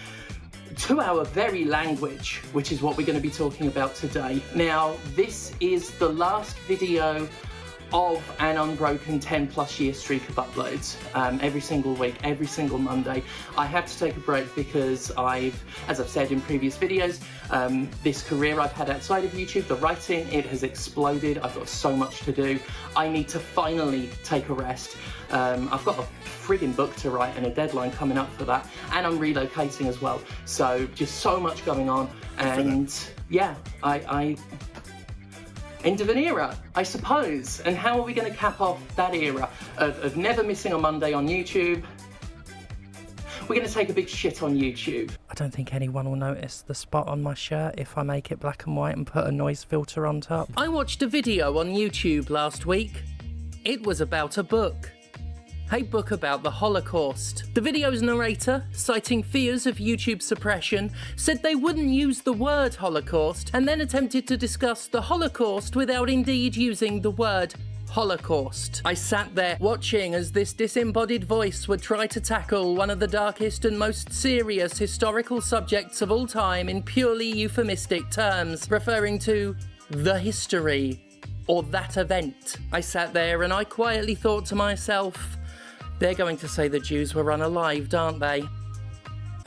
Speaker 9: our very language, which is what we're going to be talking about today. Now, this is the last video of an unbroken 10+ year streak of uploads every single week, every single Monday. I have to take a break because as I've said in previous videos, this career I've had outside of YouTube, the writing, it has exploded. I've got so much to do. I need to finally take a rest. I've got a friggin' book to write and a deadline coming up for that, and I'm relocating as well. So just so much going on, and yeah, I end of an era, I suppose. And how are we going to cap off that era of never missing a Monday on YouTube? We're going to take a big shit on YouTube.
Speaker 11: I don't think anyone will notice the spot on my shirt if I make it black and white and put a noise filter on top.
Speaker 9: I watched a video on YouTube last week. It was about a book. A book about the Holocaust. The video's narrator, citing fears of YouTube suppression, said they wouldn't use the word Holocaust and then attempted to discuss the Holocaust without indeed using the word Holocaust. I sat there watching as this disembodied voice would try to tackle one of the darkest and most serious historical subjects of all time in purely euphemistic terms, referring to the history or that event. I sat there and I quietly thought to myself, they're going to say the Jews were unalived, aren't they?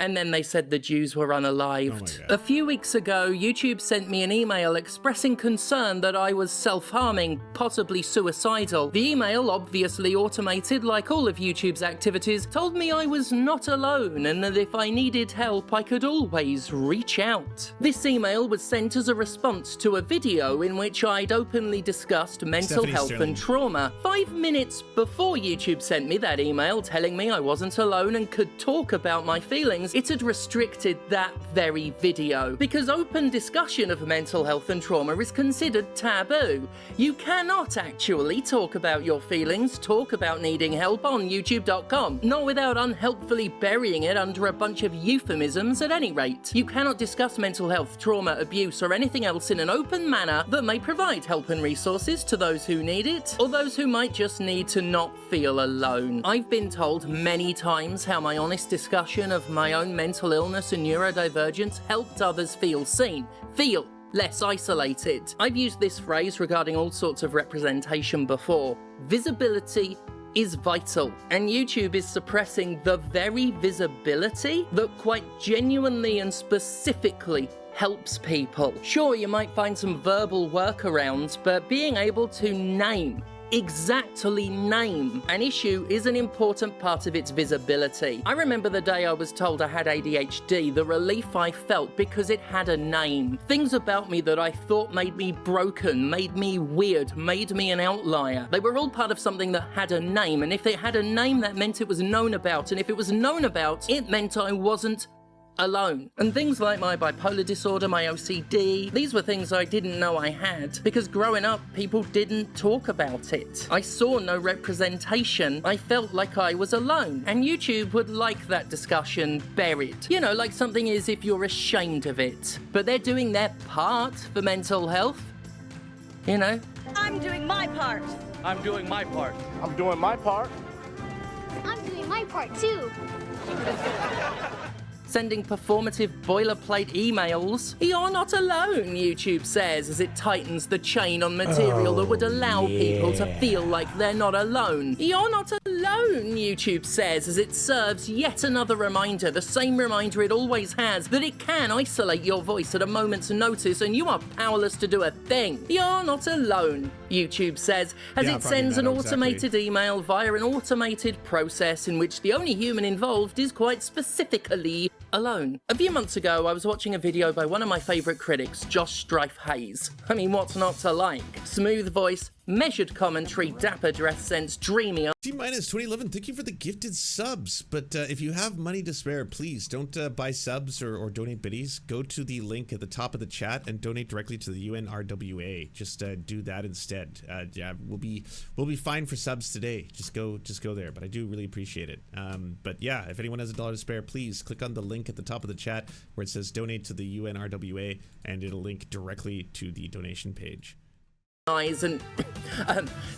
Speaker 9: And then they said the Jews were unalived. A few weeks ago, YouTube sent me an email expressing concern that I was self-harming, possibly suicidal. The email, obviously automated like all of YouTube's activities, told me I was not alone and that if I needed help, I could always reach out. This email was sent as a response to a video in which I'd openly discussed mental health and trauma. 5 minutes before YouTube sent me that email telling me I wasn't alone and could talk about my feelings, it had restricted that very video, because open discussion of mental health and trauma is considered taboo. You cannot actually talk about your feelings, talk about needing help on youtube.com, not without unhelpfully burying it under a bunch of euphemisms at any rate. You cannot discuss mental health, trauma, abuse, or anything else in an open manner that may provide help and resources to those who need it, or those who might just need to not feel alone. I've been told many times how my honest discussion of my own mental illness and neurodivergence helped others feel seen, feel less isolated. I've used this phrase regarding all sorts of representation before. Visibility is vital, and YouTube is suppressing the very visibility that quite genuinely and specifically helps people. Sure, you might find some verbal workarounds, but being able to exactly name an issue is an important part of its visibility. I remember the day I was told I had ADHD, the relief I felt because it had a name. Things about me that I thought made me broken, made me weird, made me an outlier. They were all part of something that had a name, and if it had a name, that meant it was known about, and if it was known about, it meant I wasn't alone. And things like my bipolar disorder, my OCD, these were things I didn't know I had, because growing up, people didn't talk about it. I saw no representation. I felt like I was alone. And YouTube would like that discussion buried. You know, like something is if you're ashamed of it. But they're doing their part for mental health. You know?
Speaker 12: I'm doing my part.
Speaker 13: I'm doing my part.
Speaker 14: I'm doing my part.
Speaker 12: I'm doing my part too.
Speaker 9: Sending performative boilerplate emails. You're not alone, YouTube says, as it tightens the chain on material that would allow people to feel like they're not alone. You're not alone, YouTube says, as it serves yet another reminder, the same reminder it always has, that it can isolate your voice at a moment's notice and you are powerless to do a thing. You're not alone, YouTube says, as it sends an automated email via an automated process in which the only human involved is quite specifically alone. A few months ago, I was watching a video by one of my favourite critics, Josh Strife Hayes. I mean, what's not to like? Smooth voice, measured commentary, dapper dress sense, dreamy.
Speaker 1: T-minus 2011, thank you for the gifted subs. But if you have money to spare, please don't buy subs or donate biddies. Go to the link at the top of the chat and donate directly to the UNRWA. Just do that instead. Yeah, we'll be fine for subs today. Just go there. But I do really appreciate it. But yeah, if anyone has $1 to spare, please click on the link at the top of the chat where it says donate to the UNRWA, and it'll link directly to the donation page.
Speaker 9: And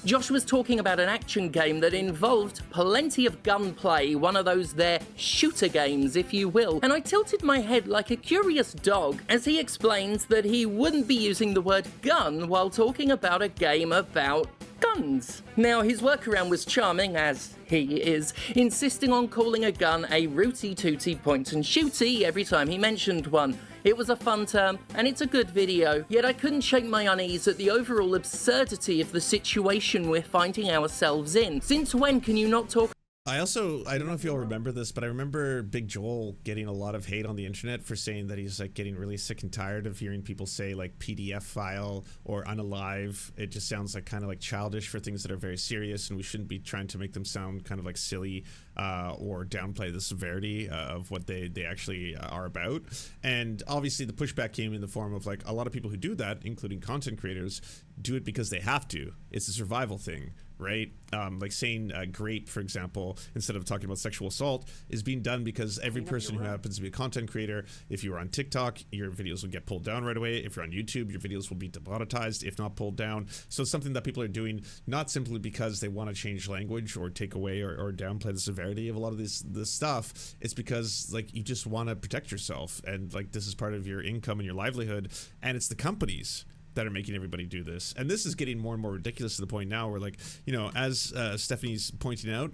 Speaker 9: Josh was talking about an action game that involved plenty of gunplay, one of those there shooter games, if you will. And I tilted my head like a curious dog as he explains that he wouldn't be using the word gun while talking about a game about guns. Now, his workaround was charming, as he is, insisting on calling a gun a rooty-tooty point-and-shooty every time he mentioned one. It was a fun term, and it's a good video, yet I couldn't shake my unease at the overall absurdity of the situation we're finding ourselves in. Since when can you not talk?
Speaker 1: I don't know if you'll remember this, but I remember Big Joel getting a lot of hate on the internet for saying that he's like getting really sick and tired of hearing people say like PDF file or unalive. It just sounds like kind of like childish for things that are very serious, and we shouldn't be trying to make them sound kind of like silly or downplay the severity of what they actually are about. And obviously the pushback came in the form of like a lot of people who do that, including content creators, do it because they have to. It's a survival thing, right? Like saying grape, for example, instead of talking about sexual assault, is being done because every person who happens to be a content creator, if you are on TikTok, your videos will get pulled down right away. If you're on YouTube, your videos will be demonetized, if not pulled down. So it's something that people are doing not simply because they want to change language or take away or downplay the severity of a lot of this stuff. It's because like you just want to protect yourself, and like this is part of your income and your livelihood, and it's the companies that are making everybody do this. And this is getting more and more ridiculous to the point now where, like, you know, as Stephanie's pointing out,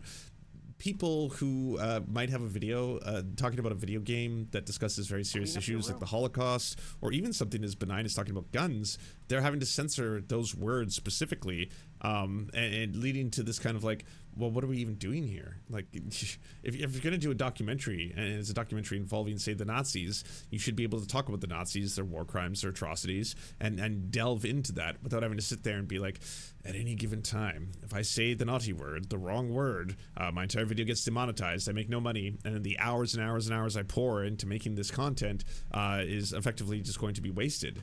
Speaker 1: people who might have a video talking about a video game that discusses very serious issues like the Holocaust, or even something as benign as talking about guns, they're having to censor those words specifically, and leading to this kind of like, well, what are we even doing here? Like, if you're going to do a documentary, and it's a documentary involving, say, the Nazis, you should be able to talk about the Nazis, their war crimes, their atrocities, and delve into that without having to sit there and be like, at any given time, if I say the naughty word, the wrong word, my entire video gets demonetized, I make no money, and then the hours and hours and hours I pour into making this content is effectively just going to be wasted.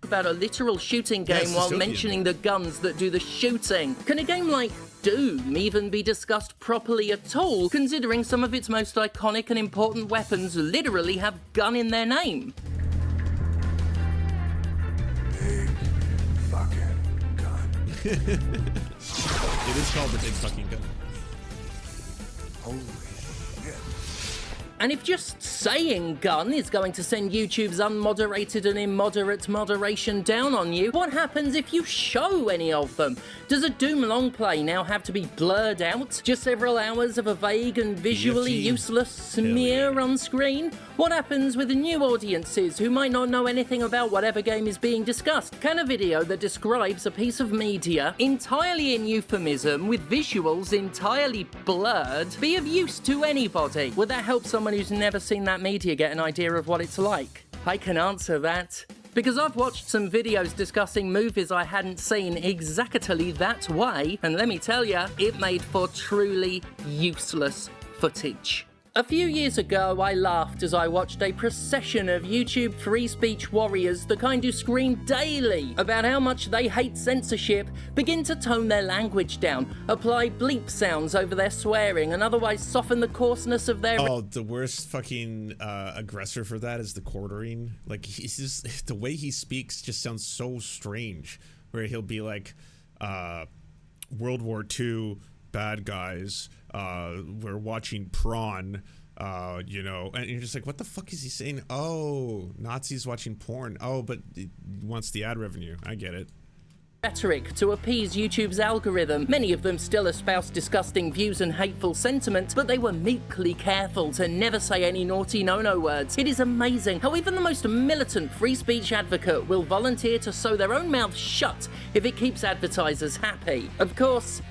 Speaker 9: About a literal shooting game while mentioning the guns that do the shooting. Can a game like Doom even be discussed properly at all, considering some of its most iconic and important weapons literally have gun in their name?
Speaker 14: Big fucking gun.
Speaker 1: It is called the big fucking gun.
Speaker 14: Holy shit.
Speaker 9: And if just saying gun is going to send YouTube's unmoderated and immoderate moderation down on you, what happens if you show any of them? Does a Doom long play now have to be blurred out? Just several hours of a vague and visually useless smear on screen? What happens with the new audiences who might not know anything about whatever game is being discussed? Can a video that describes a piece of media entirely in euphemism with visuals entirely blurred be of use to anybody? Would that help someone who's never seen that media get an idea of what it's like? I can answer that. Because I've watched some videos discussing movies I hadn't seen exactly that way, and let me tell ya, it made for truly useless footage. A few years ago, I laughed as I watched a procession of YouTube free speech warriors, the kind who scream daily about how much they hate censorship, begin to tone their language down, apply bleep sounds over their swearing, and otherwise soften the coarseness of their...
Speaker 1: Oh, the worst fucking aggressor for that is the quartering. Like, he's just, the way he speaks just sounds so strange, where he'll be like, World War II, bad guys, we're watching Prawn, you know, and you're just like, what the fuck is he saying? Oh, Nazis watching porn. Oh, but he wants the ad revenue. I get it.
Speaker 9: Rhetoric to appease YouTube's algorithm. Many of them still espouse disgusting views and hateful sentiment, but they were meekly careful to never say any naughty no-no words. It is amazing how even the most militant free speech advocate will volunteer to sew their own mouth shut if it keeps advertisers happy. Of course,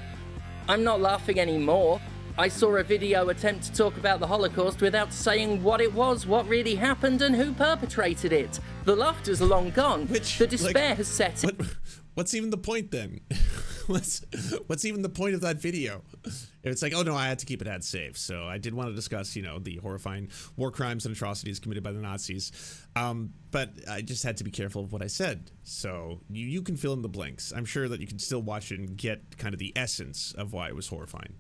Speaker 9: I'm not laughing anymore. I saw a video attempt to talk about the Holocaust without saying what it was, what really happened, and who perpetrated it. The laughter's long gone. The despair has set in.
Speaker 1: What's even the point then? What's even the point of that video? It's like, oh no, I had to keep it ad safe, so I did want to discuss, you know, the horrifying war crimes and atrocities committed by the Nazis, but I just had to be careful of what I said. So you can fill in the blanks. I'm sure that you can still watch it and get kind of the essence of why it was horrifying.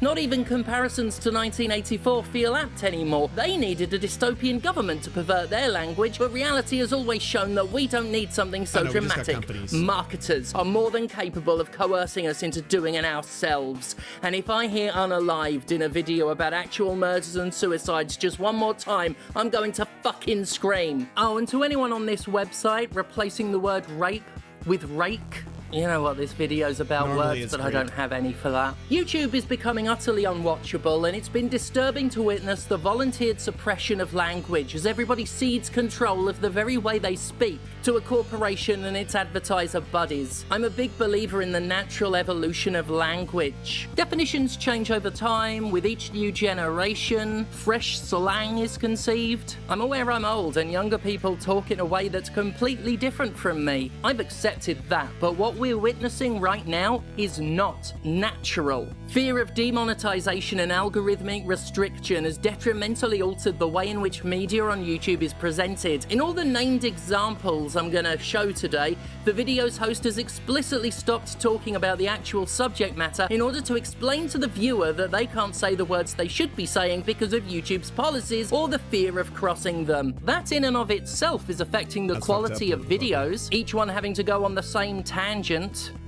Speaker 9: Not even comparisons to 1984 feel apt anymore. They needed a dystopian government to pervert their language, but reality has always shown that we don't need something so dramatic. Marketers are more than capable of coercing us into doing it ourselves. And if I hear unalived in a video about actual murders and suicides just one more time, I'm going to fucking scream. Oh, and to anyone on this website replacing the word rape with rake, you know what this video's about. Normally words, but I don't have any for that. YouTube is becoming utterly unwatchable, and it's been disturbing to witness the volunteered suppression of language as everybody cedes control of the very way they speak to a corporation and its advertiser buddies. I'm a big believer in the natural evolution of language. Definitions change over time with each new generation. Fresh slang is conceived. I'm aware I'm old and younger people talk in a way that's completely different from me. I've accepted that, but what we're witnessing right now is not natural. Fear of demonetization and algorithmic restriction has detrimentally altered the way in which media on YouTube is presented. In all the named examples I'm going to show today, the video's host has explicitly stopped talking about the actual subject matter in order to explain to the viewer that they can't say the words they should be saying because of YouTube's policies or the fear of crossing them. That in and of itself is affecting the quality of videos, each one having to go on the same tangent.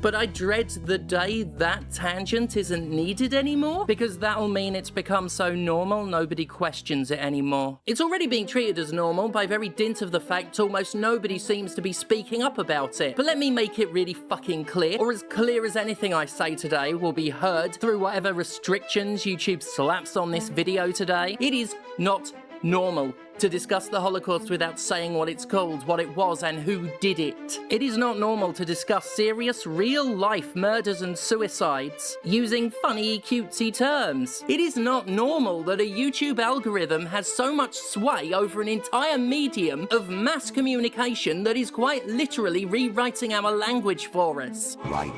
Speaker 9: But I dread the day that tangent isn't needed anymore, because that'll mean it's become so normal nobody questions it anymore. It's already being treated as normal by very dint of the fact almost nobody seems to be speaking up about it. But let me make it really fucking clear, or as clear as anything I say today will be heard through whatever restrictions YouTube slaps on this video today. It is not normal to discuss the Holocaust without saying what it's called, what it was, and who did it. It is not normal to discuss serious, real-life murders and suicides using funny, cutesy terms. It is not normal that a YouTube algorithm has so much sway over an entire medium of mass communication that is quite literally rewriting our language for us.
Speaker 13: Right.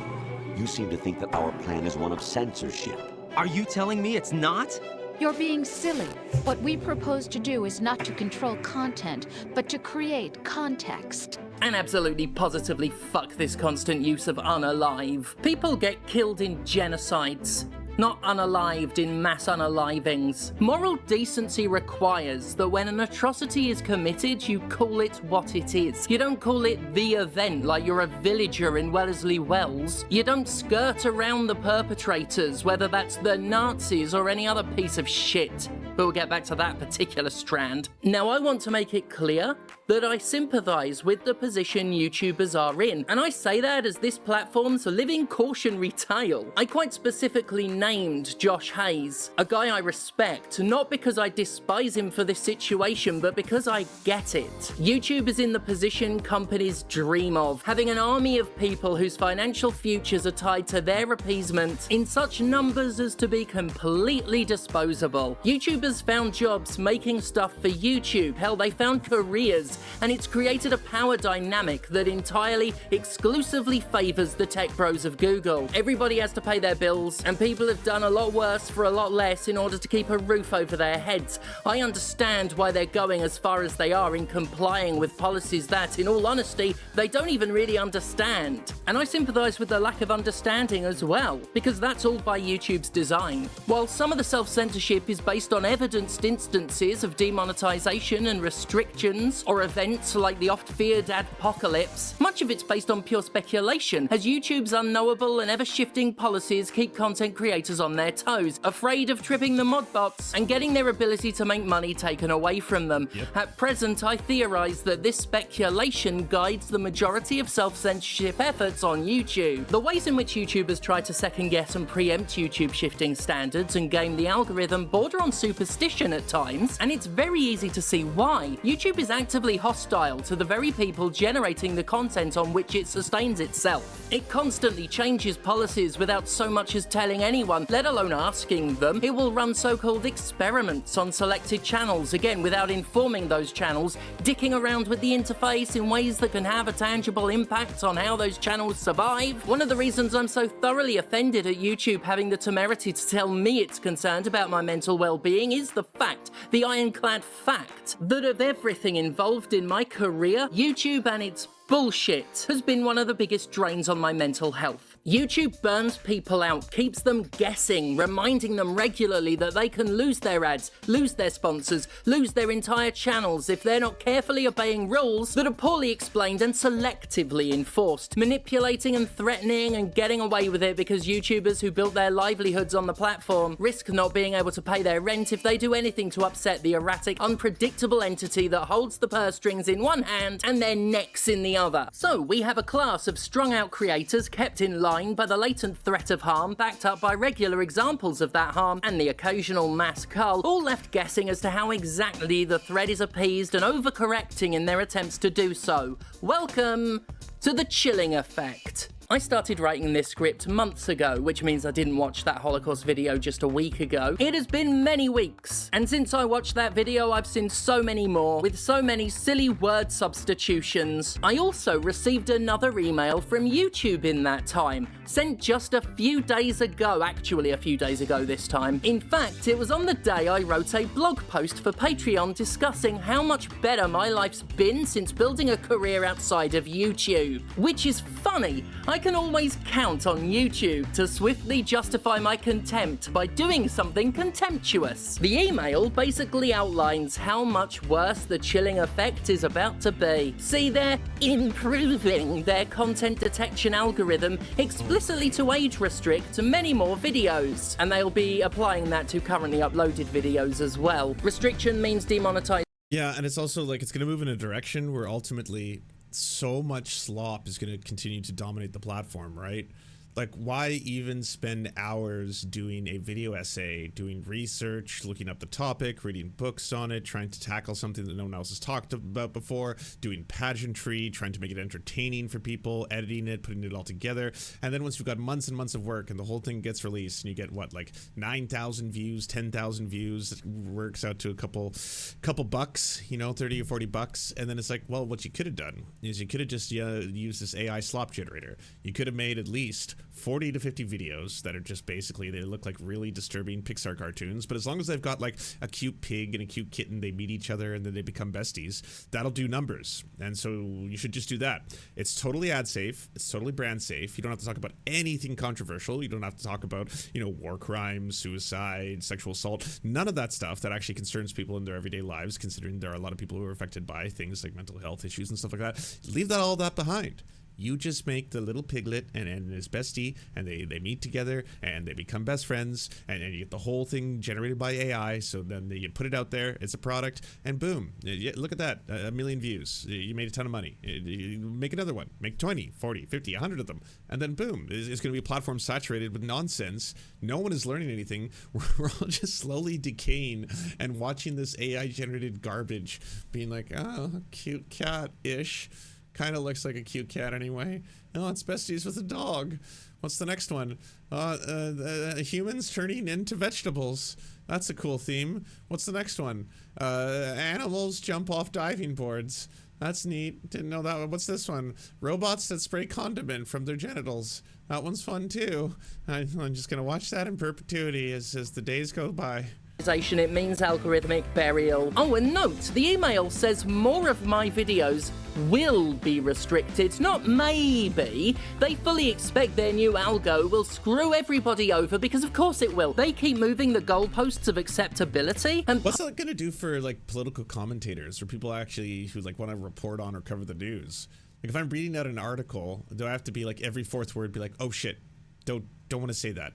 Speaker 13: You seem to think that our plan is one of censorship.
Speaker 15: Are you telling me it's not?
Speaker 16: You're being silly. What we propose to do is not to control content, but to create context.
Speaker 9: And absolutely positively fuck this constant use of unalive. People get killed in genocides, not unalived in mass unalivings. Moral decency requires that when an atrocity is committed, you call it what it is. You don't call it the event like you're a villager in Wellesley Wells. You don't skirt around the perpetrators, whether that's the Nazis or any other piece of shit. but we'll get back to that particular strand. Now, I want to make it clear that I sympathise with the position YouTubers are in, and I say that as this platform's a living cautionary tale. I quite specifically named Josh Hayes, a guy I respect, not because I despise him for this situation, but because I get it. YouTube is in the position companies dream of, having an army of people whose financial futures are tied to their appeasement in such numbers as to be completely disposable. YouTubers found jobs making stuff for YouTube. Hell, they found careers, and it's created a power dynamic that entirely, exclusively favors the tech bros of Google. Everybody has to pay their bills, and people have done a lot worse for a lot less in order to keep a roof over their heads. I understand why they're going as far as they are in complying with policies that, in all honesty, they don't even really understand. And I sympathise with the lack of understanding as well, because that's all by YouTube's design. While some of the self-censorship is based on evidenced instances of demonetization and restrictions, or events like the oft-feared adpocalypse, much of it's based on pure speculation, as YouTube's unknowable and ever-shifting policies keep content creators on their toes, afraid of tripping the mod bots and getting their ability to make money taken away from them. At present, I theorise that this speculation guides the majority of self-censorship efforts on YouTube. The ways in which YouTubers try to second-guess and preempt YouTube shifting standards and game the algorithm border on superstition at times, and it's very easy to see why. YouTube is actively hostile to the very people generating the content on which it sustains itself. It constantly changes policies without so much as telling anyone, let alone asking them. It will run so-called experiments on selected channels, again without informing those channels, dicking around with the interface in ways that can have a tangible impact on how those channels survive. One of the reasons I'm so thoroughly offended at YouTube having the temerity to tell me it's concerned about my mental well-being is the fact, the ironclad fact, that of everything involved in my career, YouTube and its bullshit has been one of the biggest drains on my mental health. YouTube burns people out, keeps them guessing, reminding them regularly that they can lose their ads, lose their sponsors, lose their entire channels if they're not carefully obeying rules that are poorly explained and selectively enforced, manipulating and threatening and getting away with it because YouTubers who built their livelihoods on the platform risk not being able to pay their rent if they do anything to upset the erratic, unpredictable entity that holds the purse strings in one hand and their necks in the other. So we have a class of strung-out creators kept in line by the latent threat of harm, backed up by regular examples of that harm and the occasional mass cull, all left guessing as to how exactly the threat is appeased and overcorrecting in their attempts to do so. Welcome to the chilling effect. I started writing this script months ago, which means I didn't watch that Holocaust video just a week ago. It has been many weeks, and since I watched that video, I've seen so many more, with so many silly word substitutions. I also received another email from YouTube in that time, sent just a few days ago, actually a few days ago this time. In fact, it was on the day I wrote a blog post for Patreon discussing how much better my life's been since building a career outside of YouTube. Which is funny. I can always count on YouTube to swiftly justify my contempt by doing something contemptuous. The email basically outlines how much worse the chilling effect is about to be. See, they're improving their content detection algorithm explicitly to age restrict many more videos, and they'll be applying that to currently uploaded videos as well. Restriction means demonetization.
Speaker 1: Yeah, and it's also like it's going to move in a direction where ultimately so much slop is going to continue to dominate the platform, right? Like, why even spend hours doing a video essay, doing research, looking up the topic, reading books on it, trying to tackle something that no one else has talked about before, doing pageantry, trying to make it entertaining for people, editing it, putting it all together. And then once you've got months and months of work and the whole thing gets released and you get what, like 9,000 views, 10,000 views, it works out to a couple bucks, you know, 30 or 40 bucks. And then it's like, well, what you could have done is you could have just used this AI slop generator. You could have made at least 40 to 50 videos that are just basically, they look like really disturbing Pixar cartoons, but as long as they've got like a cute pig and a cute kitten, they meet each other and then they become besties, that'll do numbers. And so you should just do that. It's totally ad safe. It's totally brand safe. You don't have to talk about anything controversial. You don't have to talk about, you know, war crimes, suicide, sexual assault, none of that stuff that actually concerns people in their everyday lives, considering there are a lot of people who are affected by things like mental health issues and stuff like that. Leave all that behind. You just make the little piglet and his bestie, and they meet together, and they become best friends, and you get the whole thing generated by AI. So then you put it out there, it's a product, and boom, look at that, 1 million views. You made a ton of money. You make another one, make 20, 40, 50, 100 of them, and then boom, it's going to be a platform saturated with nonsense. No one is learning anything. We're all just slowly decaying and watching this AI-generated garbage, being like, oh, cute cat-ish. Kind of looks like a cute cat anyway. Oh, it's besties with a dog. What's the next one? Humans turning into vegetables. That's a cool theme. What's the next one? Animals jump off diving boards. That's neat. Didn't know that one. What's this one? Robots that spray condiment from their genitals. That one's fun too. I'm just gonna watch that in perpetuity as the days go by.
Speaker 9: It means algorithmic burial. Oh, and note, the email says more of my videos will be restricted, not maybe. They fully expect their new algo will screw everybody over, because of course it will. They keep moving the goalposts of acceptability. And
Speaker 1: what's that gonna do for like political commentators or people actually who like want to report on or cover the news? Like if I'm reading out an article, do I have to be like every fourth word be like, oh shit, don't want to say that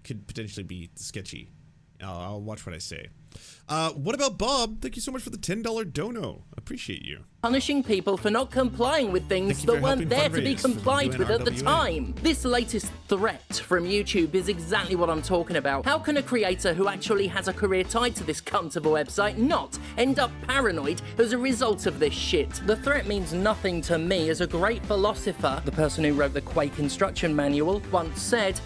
Speaker 1: could potentially be sketchy? I'll watch what I say. What about Bob? Thank you so much for the $10 dono. Appreciate you.
Speaker 9: Punishing people for not complying with things that weren't there to be complied with at the time. This latest threat from YouTube is exactly what I'm talking about. How can a creator who actually has a career tied to this cunt of a website not end up paranoid as a result of this shit? The threat means nothing to me as a great philosopher. The person who wrote the Quake instruction manual once said,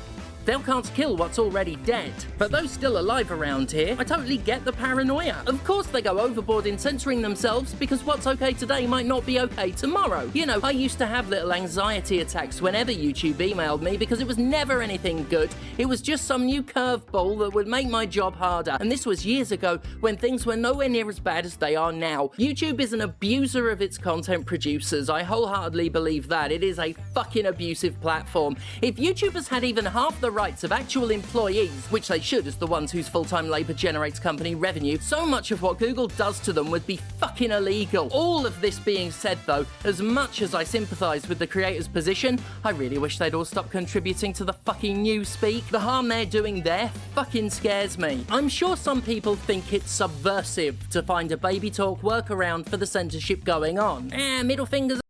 Speaker 9: "Thou can't kill what's already dead." But those still alive around here, I totally get the paranoia. Of course they go overboard in censoring themselves, because what's okay today might not be okay tomorrow. You know, I used to have little anxiety attacks whenever YouTube emailed me, because it was never anything good. It was just some new curveball that would make my job harder. And this was years ago, when things were nowhere near as bad as they are now. YouTube is an abuser of its content producers. I wholeheartedly believe that. It is a fucking abusive platform. If YouTubers had even half the rights of actual employees, which they should as the ones whose full-time labor generates company revenue, so much of what Google does to them would be fucking illegal. All of this being said though, as much as I sympathize with the creators' position, I really wish they'd all stop contributing to the fucking Newspeak. The harm they're doing there fucking scares me. I'm sure some people think it's subversive to find a baby talk workaround for the censorship going on. Middle fingers.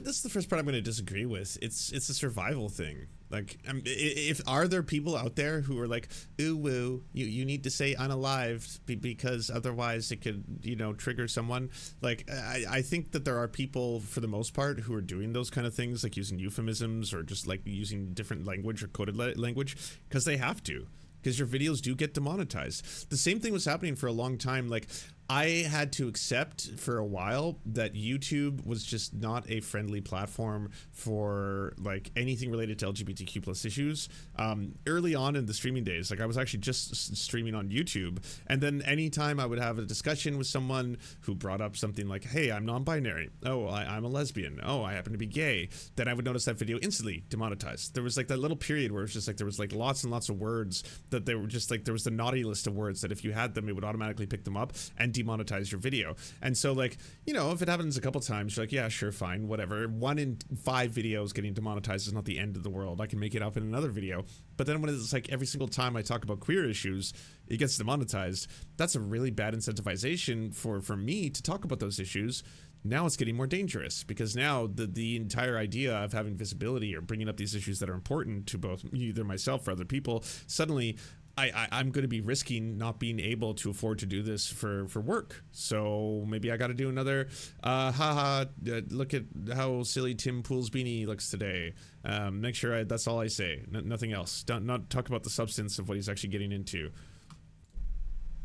Speaker 1: This is the first part I'm going to disagree with. It's a survival thing. Like, if are there people out there who are like, ooh woo, you need to say unalived because otherwise it could, you know, trigger someone. Like, I think that there are people for the most part who are doing those kind of things, like using euphemisms or just like using different language or coded language because they have to. Because your videos do get demonetized. The same thing was happening for a long time. Like, I had to accept for a while that YouTube was just not a friendly platform for like anything related to LGBTQ plus issues. Early on in the streaming days, like I was actually just streaming on YouTube, and then anytime I would have a discussion with someone who brought up something like, hey, I'm non-binary, oh, I'm a lesbian, oh, I happen to be gay, then I would notice that video instantly demonetized. There was like that little period where it was just like there was like lots and lots of words that they were just like, there was the naughty list of words that if you had them, it would automatically pick them up and demonetize your video. And so, like, you know, if it happens a couple times, you're like, yeah, sure, fine, whatever. 1 in 5 videos getting demonetized is not the end of the world. I can make it up in another video. But then when it's like every single time I talk about queer issues, it gets demonetized, that's a really bad incentivization for me to talk about those issues. Now it's getting more dangerous, because now the entire idea of having visibility or bringing up these issues that are important to both either myself or other people, suddenly I'm going to be risking not being able to afford to do this for work. So maybe I got to do another look at how silly Tim Pool's beanie looks today. Make sure that's all I say, nothing else. Not talk about the substance of what he's actually getting into.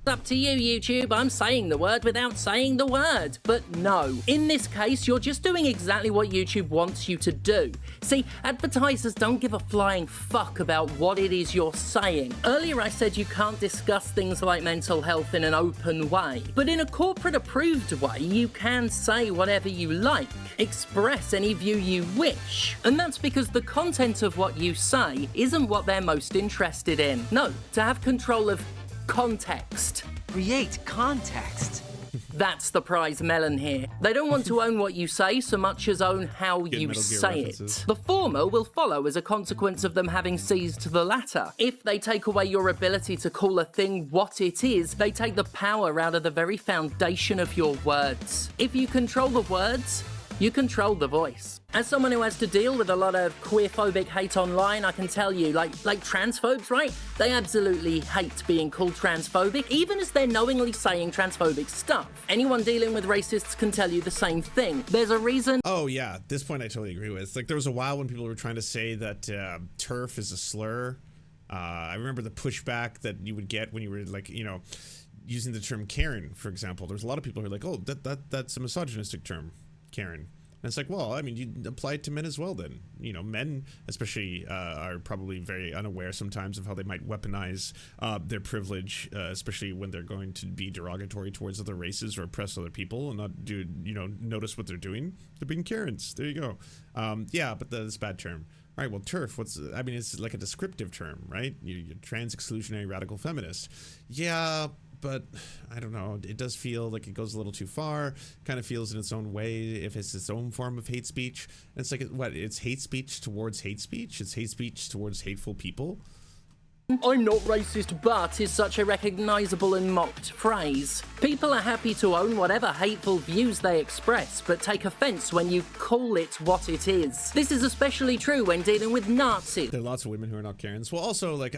Speaker 9: Up to you, YouTube. I'm saying the word without saying the word. But no, in this case, you're just doing exactly what YouTube wants you to do. See, advertisers don't give a flying fuck about what it is you're saying. Earlier I said you can't discuss things like mental health in an open way, but in a corporate approved way, you can say whatever you like, express any view you wish. And that's because the content of what you say isn't what they're most interested in. No, to have control of context.
Speaker 15: Create context.
Speaker 9: That's the prize melon here. They don't want to own what you say so much as own how you say it. The former will follow as a consequence of them having seized the latter. If they take away your ability to call a thing what it is, they take the power out of the very foundation of your words. If you control the words, you control the voice. As someone who has to deal with a lot of queerphobic hate online, I can tell you, like transphobes, right? They absolutely hate being called transphobic, even as they're knowingly saying transphobic stuff. Anyone dealing with racists can tell you the same thing. There's a reason.
Speaker 1: Oh yeah, this point I totally agree with. Like there was a while when people were trying to say that TERF is a slur. I remember the pushback that you would get when you were like, you know, using the term Karen, for example. There's a lot of people who are like, oh, that's a misogynistic term, Karen. And it's like, well, I mean, you apply it to men as well then. You know, men especially are probably very unaware sometimes of how they might weaponize their privilege, especially when they're going to be derogatory towards other races or oppress other people and not do, you know, notice what they're doing. They're being Karens. There you go. Yeah, but that's a bad term. All right, well, TERF, I mean, it's like a descriptive term, right? You're trans exclusionary radical feminist. Yeah, but I don't know, it does feel like it goes a little too far, kind of feels in its own way if it's its own form of hate speech. And it's like, what, it's hate speech towards hate speech? It's hate speech towards hateful people?
Speaker 9: I'm not racist, but is such a recognisable and mocked phrase. People are happy to own whatever hateful views they express, but take offence when you call it what it is. This is especially true when dealing with Nazis.
Speaker 1: There are lots of women who are not Karens. Well, also, like,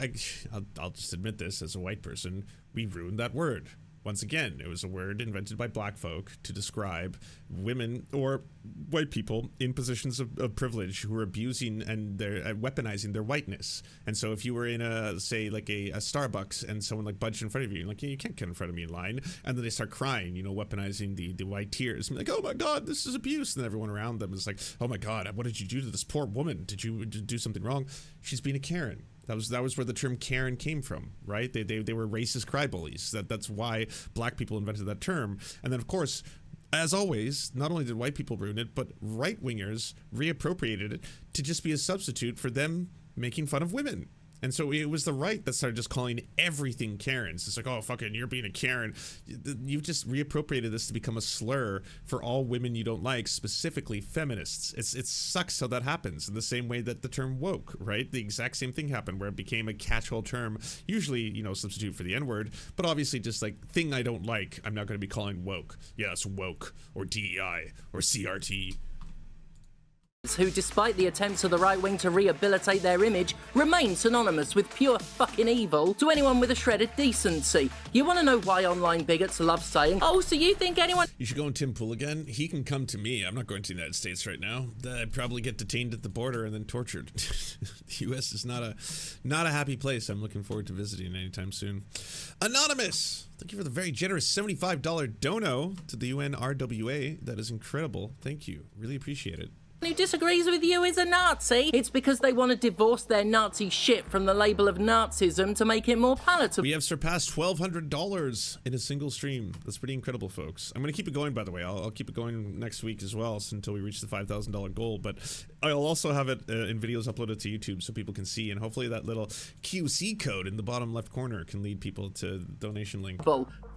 Speaker 1: I'll just admit this as a white person, we ruined that word. Once again, it was a word invented by black folk to describe women or white people in positions of privilege who are abusing and they're weaponizing their whiteness. And so if you were in a, say, like a Starbucks and someone like budged in front of you, like, yeah, you can't get in front of me in line. And then they start crying, you know, weaponizing the white tears. And like, oh my God, this is abuse. And then everyone around them is like, oh my God, what did you do to this poor woman? Did you do something wrong? She's being a Karen. That was where the term Karen came from, right? They were racist crybullies. That's why black people invented that term. And then, of course, as always, not only did white people ruin it, but right-wingers reappropriated it to just be a substitute for them making fun of women. And so it was the right that started just calling everything Karens. It's like, oh, fucking, you're being a Karen. You've just reappropriated this to become a slur for all women you don't like, specifically feminists. It sucks how that happens in the same way that the term woke, right? The exact same thing happened where it became a catch-all term, usually, you know, substitute for the N-word, but obviously just like thing I don't like, I'm not going to be calling woke. Yeah, it's woke or DEI or CRT.
Speaker 9: Who, despite the attempts of the right wing to rehabilitate their image, remain synonymous with pure fucking evil to anyone with a shred of decency. You want to know why online bigots love saying, oh, so you think anyone...
Speaker 1: You should go on Tim Pool again. He can come to me. I'm not going to the United States right now. I'd probably get detained at the border and then tortured. The U.S. is not a happy place. I'm looking forward to visiting anytime soon. Anonymous! Thank you for the very generous $75 dono to the UNRWA. That is incredible. Thank you. Really appreciate it.
Speaker 9: Who disagrees with you is a Nazi. It's because they want to divorce their Nazi shit from the label of Nazism to make it more palatable.
Speaker 1: We have surpassed $1,200 in a single stream. That's pretty incredible, folks. I'm going to keep it going, by the way. I'll keep it going next week as well until we reach the $5,000 goal. But I'll also have it in videos uploaded to YouTube so people can see. And hopefully that little QC code in the bottom left corner can lead people to the donation link.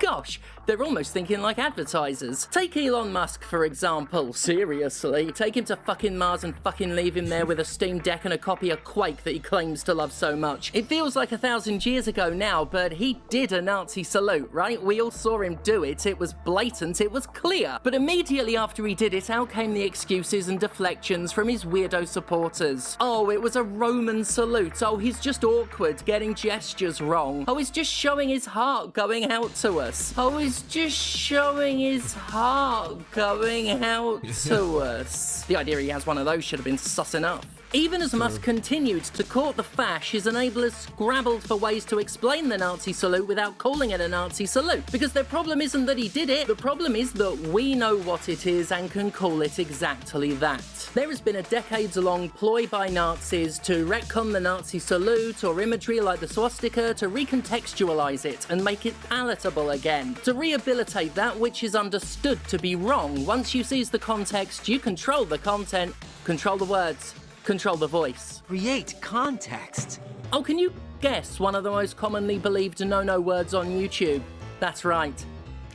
Speaker 9: Gosh, they're almost thinking like advertisers. Take Elon Musk, for example. Seriously. Take him to fucking Mars and fucking leave him there with a Steam Deck and a copy of Quake that he claims to love so much. It feels like 1,000 years ago now, but he did a Nazi salute, right? We all saw him do it. It was blatant. It was clear. But immediately after he did it, out came the excuses and deflections from his weirdo supporters. Oh, it was a Roman salute. Oh, he's just awkward, getting gestures wrong. Oh, he's just showing his heart going out to us. Oh, he's just showing his heart going out to us. The idea he has one of those should have been sus enough. Even as Musk continued to court the fash, his enablers scrabbled for ways to explain the Nazi salute without calling it a Nazi salute. Because their problem isn't that he did it, the problem is that we know what it is and can call it exactly that. There has been a decades-long ploy by Nazis to retcon the Nazi salute or imagery like the swastika to recontextualize it and make it palatable again. To rehabilitate that which is understood to be wrong. Once you seize the context, you control the content, control the words, control the voice.
Speaker 15: Create context.
Speaker 9: Oh, can you guess one of the most commonly believed no-no words on YouTube? That's right.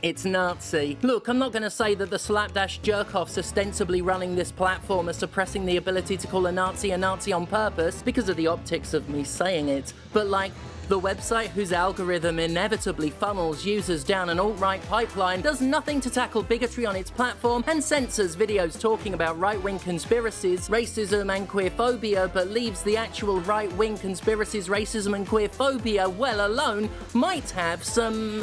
Speaker 9: It's Nazi. Look, I'm not going to say that the slapdash jerk-offs ostensibly running this platform are suppressing the ability to call a Nazi on purpose because of the optics of me saying it, but like, the website whose algorithm inevitably funnels users down an alt-right pipeline does nothing to tackle bigotry on its platform and censors videos talking about right-wing conspiracies, racism and queerphobia, but leaves the actual right-wing conspiracies, racism and queerphobia well alone, might have some,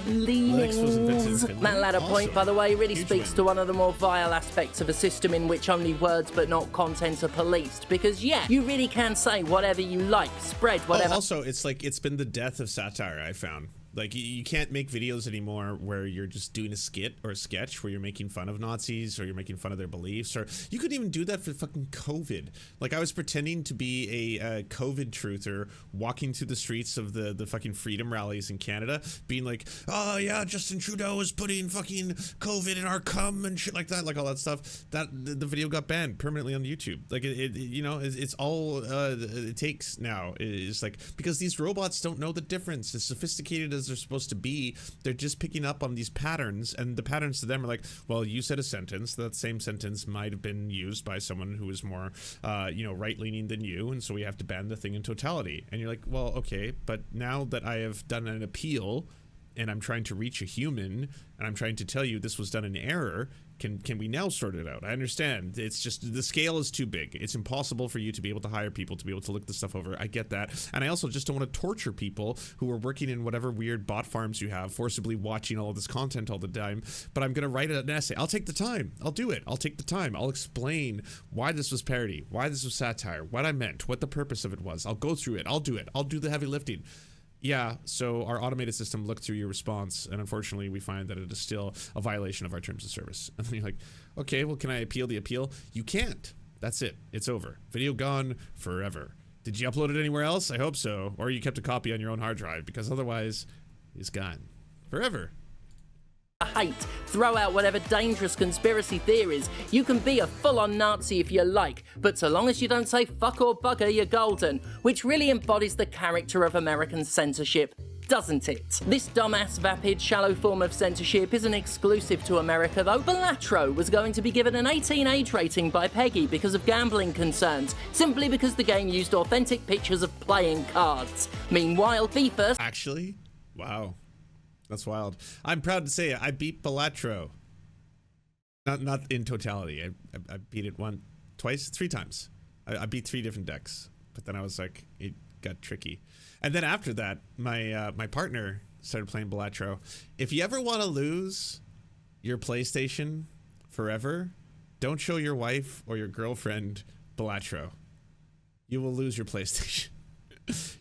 Speaker 9: leanings. That latter point, by the way, really speaks to one of the more vile aspects of a system in which only words but not content are policed. Because yeah, you really can say whatever you like, spread whatever.
Speaker 1: Also, it's like it's been the death of satire, I found. Like, you can't make videos anymore where you're just doing a skit or a sketch where you're making fun of Nazis or you're making fun of their beliefs, or you couldn't even do that for fucking COVID. Like, I was pretending to be a COVID truther walking through the streets of the fucking freedom rallies in Canada, being like, oh yeah, Justin Trudeau is putting fucking COVID in our cum and shit like that, like all that stuff. That the video got banned permanently on YouTube. Like, it's all it takes now is like, because these robots don't know the difference. As sophisticated as they're supposed to be, they're just picking up on these patterns, and the patterns to them are like, well, you said a sentence, that same sentence might have been used by someone who is more right-leaning than you, and so we have to ban the thing in totality. And you're like, well, okay, but now that I have done an appeal and I'm trying to reach a human and I'm trying to tell you this was done in error, can we now sort it out? I understand. It's just the scale is too big. It's impossible for you to be able to hire people to be able to look this stuff over. I get that. And I also just don't want to torture people who are working in whatever weird bot farms you have, forcibly watching all of this content all the time. But I'm going to write an essay. I'll take the time. I'll do it. I'll take the time. I'll explain why this was parody, why this was satire, what I meant, what the purpose of it was. I'll go through it. I'll do it. I'll do the heavy lifting. Yeah, so our automated system looked through your response, and unfortunately we find that it is still a violation of our terms of service. And then you're like, okay, well, can I appeal the appeal? You can't. That's it. It's over. Video gone forever. Did you upload it anywhere else? I hope so. Or you kept a copy on your own hard drive, because otherwise it's gone forever.
Speaker 9: Hate, throw out whatever dangerous conspiracy theories. You can be a full-on Nazi if you like, but so long as you don't say fuck or bugger, you're golden, which really embodies the character of American censorship, doesn't it? This dumbass, vapid, shallow form of censorship isn't exclusive to America, though. Balatro was going to be given an 18 age rating by Peggy because of gambling concerns, simply because the game used authentic pictures of playing cards. Meanwhile, FIFA...
Speaker 1: Actually? Wow. That's wild. I'm proud to say I beat Balatro. Not in totality. I beat it three times. I beat 3 different decks. But then I was like, it got tricky. And then after that, my partner started playing Balatro. If you ever want to lose your PlayStation forever, don't show your wife or your girlfriend Balatro. You will lose your PlayStation.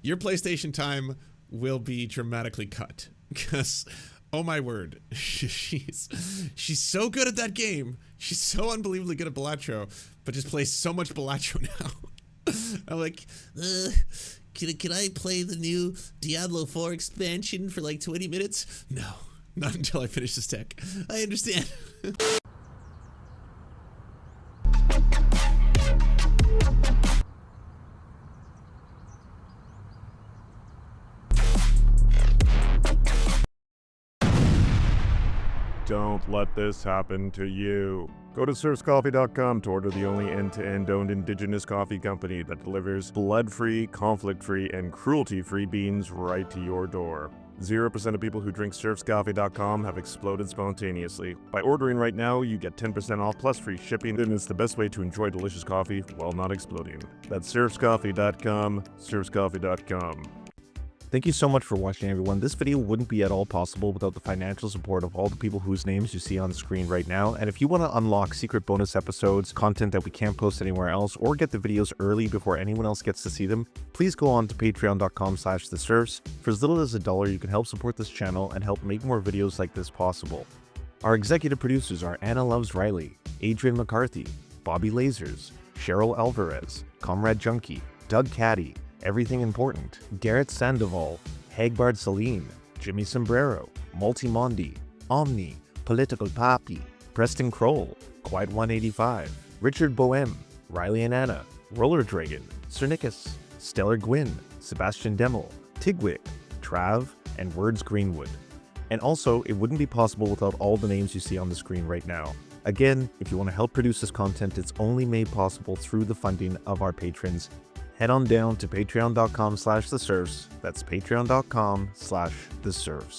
Speaker 1: Your PlayStation time will be dramatically cut. Because, oh my word, she's so good at that game. She's so unbelievably good at Balatro, but just plays so much Balatro now. I'm like, can I play the new Diablo 4 expansion for like 20 minutes? No, not until I finish this deck. I understand.
Speaker 17: Don't let this happen to you. Go to serfscoffee.com to order the only end-to-end owned indigenous coffee company that delivers blood-free, conflict-free, and cruelty-free beans right to your door. 0% of people who drink serfscoffee.com have exploded spontaneously. By ordering right now, you get 10% off plus free shipping, and it's the best way to enjoy delicious coffee while not exploding. That's serfscoffee.com, serfscoffee.com.
Speaker 18: Thank you so much for watching, everyone. This video wouldn't be at all possible without the financial support of all the people whose names you see on the screen right now. And if you want to unlock secret bonus episodes, content that we can't post anywhere else, or get the videos early before anyone else gets to see them, please go on to patreon.com/theserfs. For as little as $1, you can help support this channel and help make more videos like this possible. Our executive producers are Anna Loves Riley, Adrian McCarthy, Bobby Lasers, Cheryl Alvarez, Comrade Junkie, Doug Caddy, Everything Important, Garrett Sandoval, Hagbard Salim, Jimmy Sombrero, Multimondi, Omni, Political Papi, Preston Kroll, Quiet 185, Richard Boehm, Riley and Anna, Roller Dragon, Cernicus, Stellar Gwyn, Sebastian Demel, Tigwig, Trav, and Words Greenwood. And also, it wouldn't be possible without all the names you see on the screen right now. Again, if you want to help produce this content, it's only made possible through the funding of our patrons. Head on down to patreon.com/theserfs. That's patreon.com/theserfs.